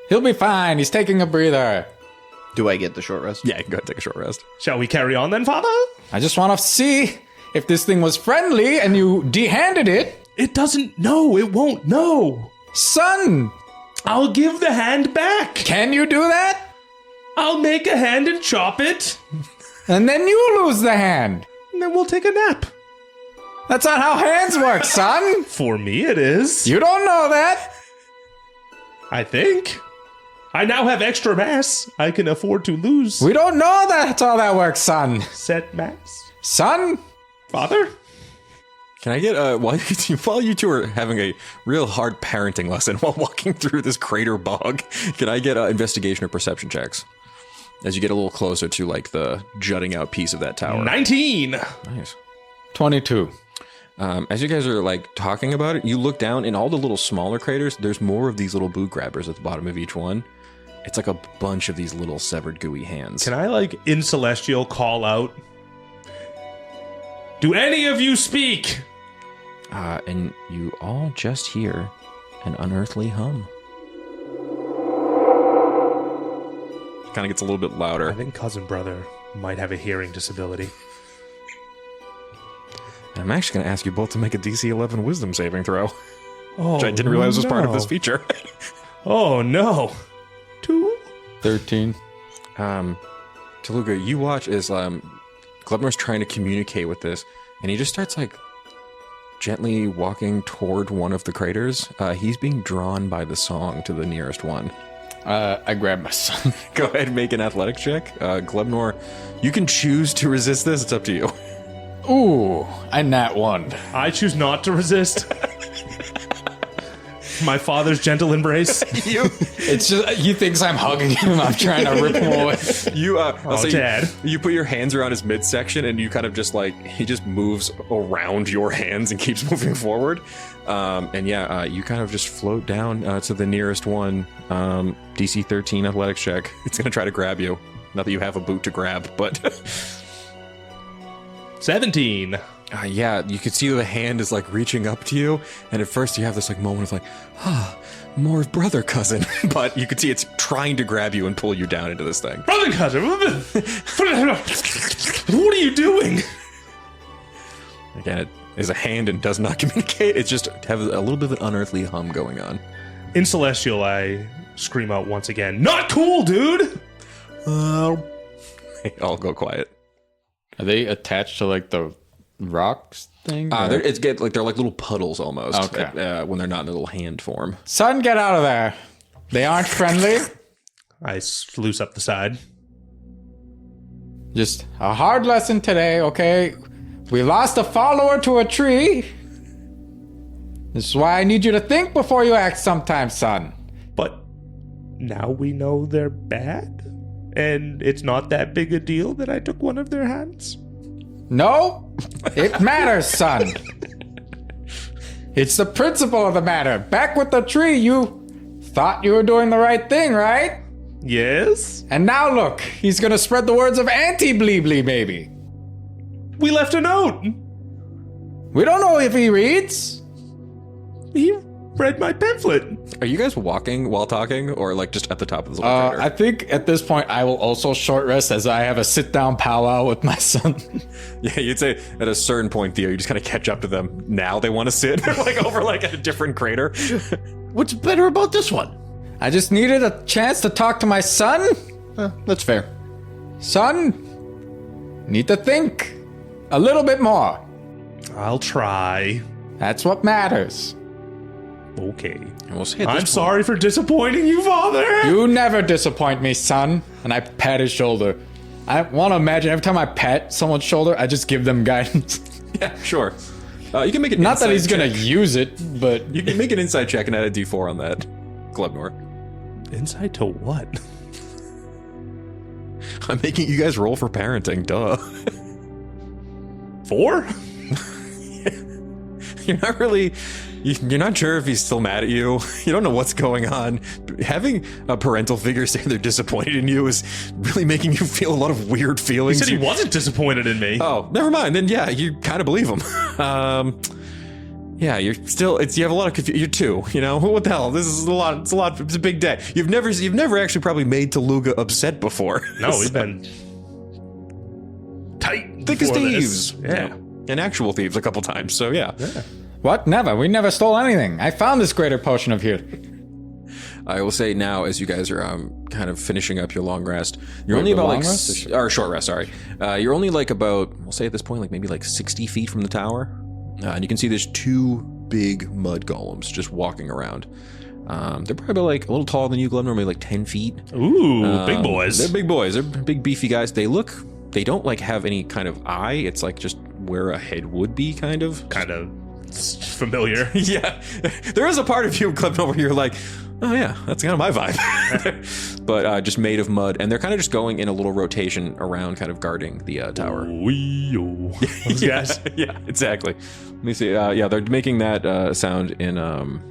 He'll be fine. He's taking a breather. Do I get the short rest? Yeah, you can go ahead and take a short rest. Shall we carry on then, Father? I just want to see if this thing was friendly and you de-handed it. It doesn't know. It won't know. Son, I'll give the hand back. can you do that? I'll make a hand and chop it. And then you lose the hand. And then we'll take a nap. That's not how hands work, son. For me, it is. You don't know that. I think. I now have extra mass. I can afford to lose. We don't know that's how that works, son. Set mass. Son? Father? Can I get, while you two are having a real hard parenting lesson while walking through this crater bog, can I get investigation or perception checks? As you get a little closer to, like, the jutting out piece of that tower. 19. Nice. 22. As you guys are, like, talking about it, you look down, in all the little smaller craters, there's more of these little boot grabbers at the bottom of each one. It's like a bunch of these little severed gooey hands. Can I, like, in Celestial call out? Do any of you speak? And you all just hear an unearthly hum. It kind of gets a little bit louder. I think cousin brother might have a hearing disability. And I'm actually going to ask you both to make a DC 11 wisdom saving throw, Oh, which I didn't realize was part of this no. feature. Oh, no. 2? 13. Tooluuga, you watch as Glebnor's trying to communicate with this, and he just starts, like, gently walking toward one of the craters. He's being drawn by the song to the nearest one. I grab my son. Go ahead and make an athletics check. Glebnor, you can choose to resist this. It's up to you. Ooh, I nat 1. I choose not to resist. My father's gentle embrace. It's just, he thinks I'm hugging him. I'm trying to rip him away. I'll say Dad. you put your hands around his midsection, and you kind of just, like, he just moves around your hands and keeps moving forward. You kind of just float down to the nearest one. DC 13 athletics check. It's going to try to grab you. Not that you have a boot to grab, but... 17. You could see the hand is, like, reaching up to you, and at first you have this, like, moment of, like, more brother cousin. But you could see it's trying to grab you and pull you down into this thing. Brother cousin. What are you doing? Again, it is a hand and does not communicate. It's just have a little bit of an unearthly hum going on. In Celestial, I scream out once again, not cool, dude! I'll go quiet. Are they attached to, like, the rocks thing? They're like little puddles almost. Okay. When they're not in a little hand form. Son, get out of there. They aren't friendly. I loose up the side. Just a hard lesson today, okay? We lost a follower to a tree. This is why I need you to think before you act sometimes, son. But now we know they're bad? And it's not that big a deal that I took one of their hands? No, it matters, son. It's the principle of the matter. Back with the tree, you thought you were doing the right thing, right? Yes? And now look, he's gonna spread the words of anti-Bleeblee, baby. We left a note. We don't know if he reads. He read my pamphlet. Are you guys walking while talking, or like just at the top of the little crater? I think at this point I will also short rest as I have a sit-down powwow with my son. Yeah, you'd say at a certain point, Theo, you just kind of catch up to them. Now they want to sit like over like at a different crater. What's better about this one? I just needed a chance to talk to my son. That's fair. Son, need to think a little bit more. I'll try. That's what matters. Okay. And we'll say at this I'm point- sorry for disappointing you, Father. You never disappoint me, son. And I pat his shoulder. I want to imagine every time I pat someone's shoulder, I just give them guidance. Yeah, sure. You can make it. Not that he's going to use it, but... You can make an inside check and add a D4 on that, Glebnor. Insight to what? I'm making you guys roll for parenting, duh. 4? You're not really... You're not sure if he's still mad at you. You don't know what's going on. Having a parental figure say they're disappointed in you is really making you feel a lot of weird He feelings. said he wasn't disappointed in me. Oh, never mind. Then yeah, you kind of believe him. Yeah, you're still. You have a lot of confusion. You're 2. You know what the hell? This is a lot. It's a lot. It's a big day. You've never actually probably made Tooluuga upset before. No, we've been tight. Thick as before thieves. this. Yeah. And actual thieves a couple times. So yeah. What? Never. We never stole anything. I found this greater potion of here. I will say now, as you guys are kind of finishing up your long rest, you're only the about long like rest or short rest. Sorry, you're only like about, we'll say at this point, like maybe like 60 feet from the tower, and you can see there's 2 big mud golems just walking around. They're probably like a little taller than you, Glebnor, maybe like 10 feet. Ooh, big boys. They're big boys. They're big beefy guys. They don't like have any kind of eye. It's like just where a head would be, kind of. Familiar. Yeah, there is a part of you, Glebnor, where you're like, oh yeah, that's kind of my vibe. But just made of mud, and they're kind of just going in a little rotation around, kind of guarding the tower. Those guys. Yeah, exactly. Let me see. Yeah, they're making that sound in.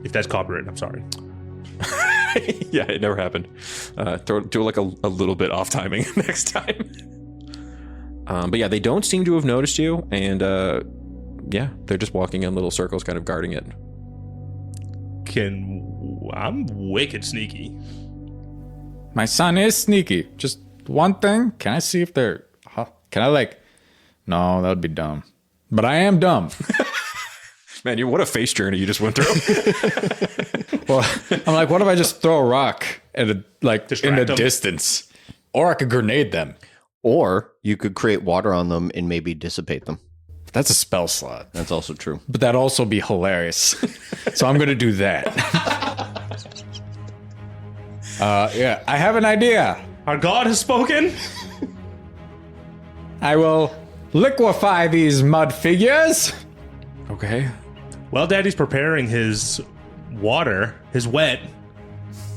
If that's copyright, I'm sorry. Yeah, it never happened. Do like a little bit off timing next time. But yeah, they don't seem to have noticed you, and yeah, they're just walking in little circles, kind of guarding it. I'm wicked sneaky. My son is sneaky. Just one thing. Can I see if they're... Can I like... No, that would be dumb. But I am dumb. Man, what a face journey you just went through. Well, I'm like, what if I just throw a rock at in the distance? Or I could grenade them. Or you could create water on them and maybe dissipate them. That's a spell slot. That's also true. But that'd also be hilarious. So I'm going to do that. Yeah, I have an idea. Our god has spoken. I will liquefy these mud figures. Okay. While Daddy's preparing his water, his wet,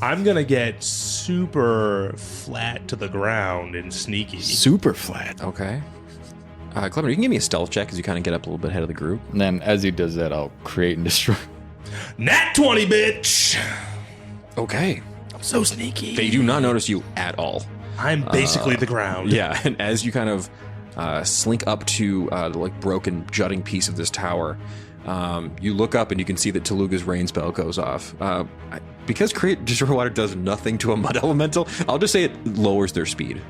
I'm going to get super flat to the ground and sneaky. Super flat. Okay. Glebnor, you can give me a stealth check as you kind of get up a little bit ahead of the group. And then as he does that, I'll create and destroy. Nat 20, bitch! Okay. I'm so sneaky. They do not notice you at all. I'm basically the ground. Yeah, and as you kind of slink up to the like broken jutting piece of this tower, you look up and you can see that Tooluuga's rain spell goes off. Because create destroy water does nothing to a mud elemental, I'll just say it lowers their speed.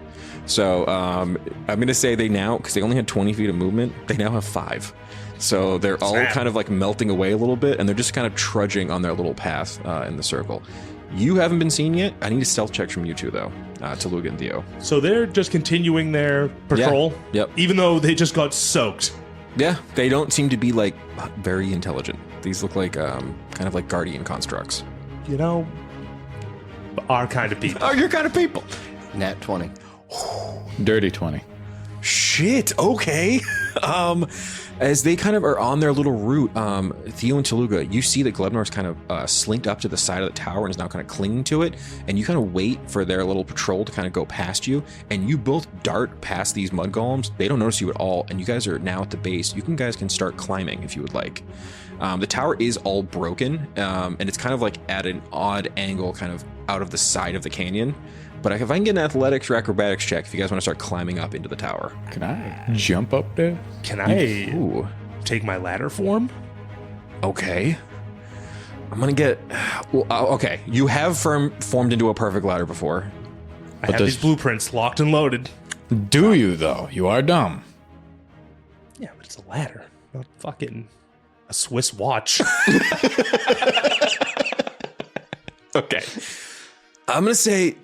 So I'm going to say they now, because they only had 20 feet of movement, they now have 5. So they're all kind of like melting away a little bit, and they're just kind of trudging on their little path in the circle. You haven't been seen yet. I need a stealth check from you two, though, Tooluuga and Theo. So they're just continuing their patrol? Yeah. Yep. Even though they just got soaked? Yeah, they don't seem to be like very intelligent. These look like kind of like guardian constructs. You know, our kind of people. Oh, your kind of people. Nat 20. Dirty 20. Shit, okay. As they kind of are on their little route, Theo and Tooluuga, you see that Glebnor's kind of slinked up to the side of the tower and is now kind of clinging to it, and you kind of wait for their little patrol to kind of go past you, and you both dart past these mud golems. They don't notice you at all, and you guys are now at the base. You guys can start climbing if you would like. The tower is all broken, and it's kind of like at an odd angle, kind of out of the side of the canyon. But if I can get an athletics or acrobatics check, if you guys want to start climbing up into the tower. Can I jump up there? Can I take my ladder form? Okay. I'm going to get... Well, okay, you have formed into a perfect ladder before. I have these blueprints locked and loaded. Do you, though? You are dumb. Yeah, but it's a ladder, not fucking a Swiss watch. Okay. I'm going to say...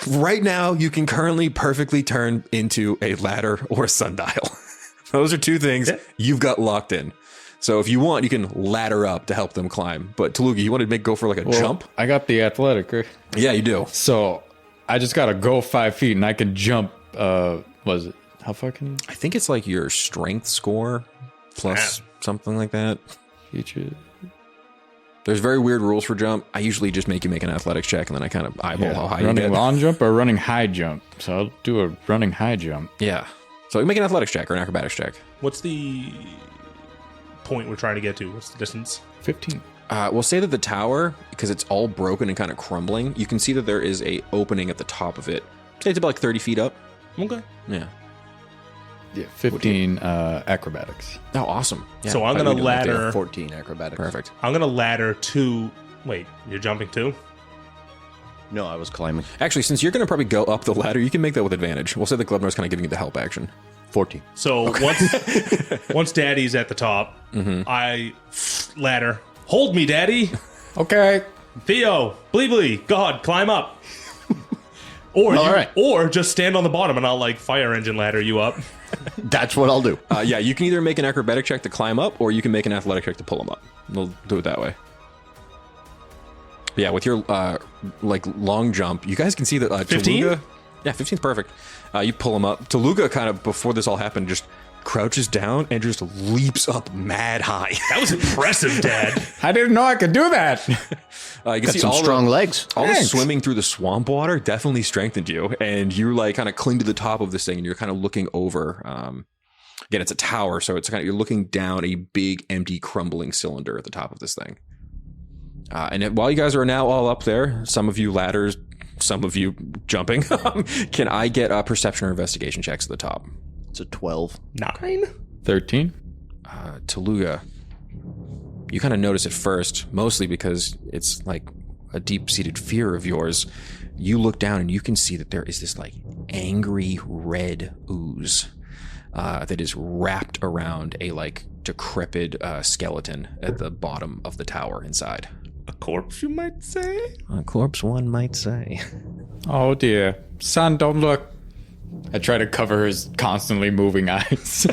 Right now, you can currently perfectly turn into a ladder or a sundial. Those are two things you've got locked in. So if you want, you can ladder up to help them climb. But Tooluuga, you want to go for like a jump? I got the athletic, right? Yeah, you do. So I just got to go 5 feet and I can jump. Was it? How far can you? I think it's like your strength score plus something like that. There's very weird rules for jump. I usually just make you make an athletics check, and then I kind of eyeball how high you get. Running long jump or running high jump? So I'll do a running high jump. Yeah. So you make an athletics check or an acrobatics check. What's the point we're trying to get to? What's the distance? 15. We'll say that the tower, because it's all broken and kind of crumbling, you can see that there is a opening at the top of it. Say it's about like 30 feet up. Okay. Yeah. Yeah, 15 acrobatics. Oh, awesome. Yeah. So I'm going to ladder... 14 acrobatics. Perfect. I'm going to ladder to... Wait, you're jumping too? No, I was climbing. Actually, since you're going to probably go up the ladder, you can make that with advantage. We'll say that Glebnor's kind of giving you the help action. 14. So once Daddy's at the top, I ladder. Hold me, Daddy. Okay. Theo, Bleebly, God, climb up. Or just stand on the bottom and I'll like fire engine ladder you up. That's what I'll do. Yeah, you can either make an acrobatic check to climb up, or you can make an athletic check to pull him up. We'll do it that way. Yeah, with your like long jump, you guys can see that 15? Tooluuga. Yeah, 15's perfect. You pull him up. Tooluuga kind of before this all happened just crouches down and just leaps up mad high. That was impressive, Dad. I didn't know I could do that. You can Got see some all strong legs. All the Thanks. swimming through the swamp water definitely strengthened you, and you like kind of cling to the top of this thing, and you're kind of looking over. Again, it's a tower, so it's kind of you're looking down a big, empty, crumbling cylinder at the top of this thing. And while you guys are now all up there, some of you ladders, some of you jumping, can I get perception or investigation checks at the top? It's a 12. 9? 13? Tooluuga, you kind of notice it first, mostly because it's like a deep-seated fear of yours. You look down and you can see that there is this like angry red ooze that is wrapped around a like decrepit skeleton at the bottom of the tower inside. A corpse, you might say? A corpse, one might say. Oh dear. Son, don't look. I try to cover his constantly moving eyes.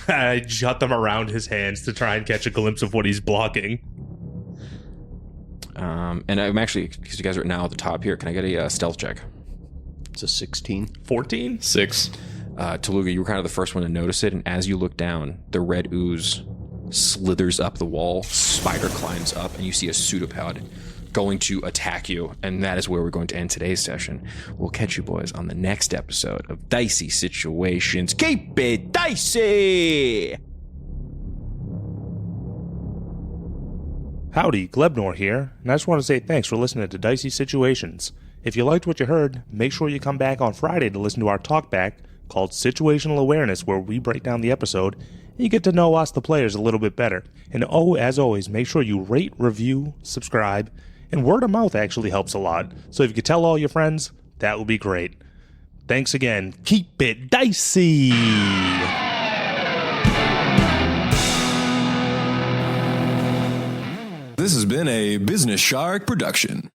I jut them around his hands to try and catch a glimpse of what he's blocking. And I'm actually, because you guys are now at the top here, can I get a stealth check? It's a 16. 14? 6. Tooluuga, you were kind of the first one to notice it, and as you look down, the red ooze slithers up the wall, spider climbs up, and you see a pseudopod going to attack you, and that is where we're going to end today's session. We'll catch you boys on the next episode of Dicey Situations. Keep it dicey! Howdy, Glebnor here, and I just want to say thanks for listening to Dicey Situations. If you liked what you heard, make sure you come back on Friday to listen to our talkback called Situational Awareness, where we break down the episode and you get to know us, the players, a little bit better. And as always, make sure you rate, review, subscribe, and word of mouth actually helps a lot. So if you could tell all your friends, that would be great. Thanks again. Keep it dicey! This has been a Business Shark production.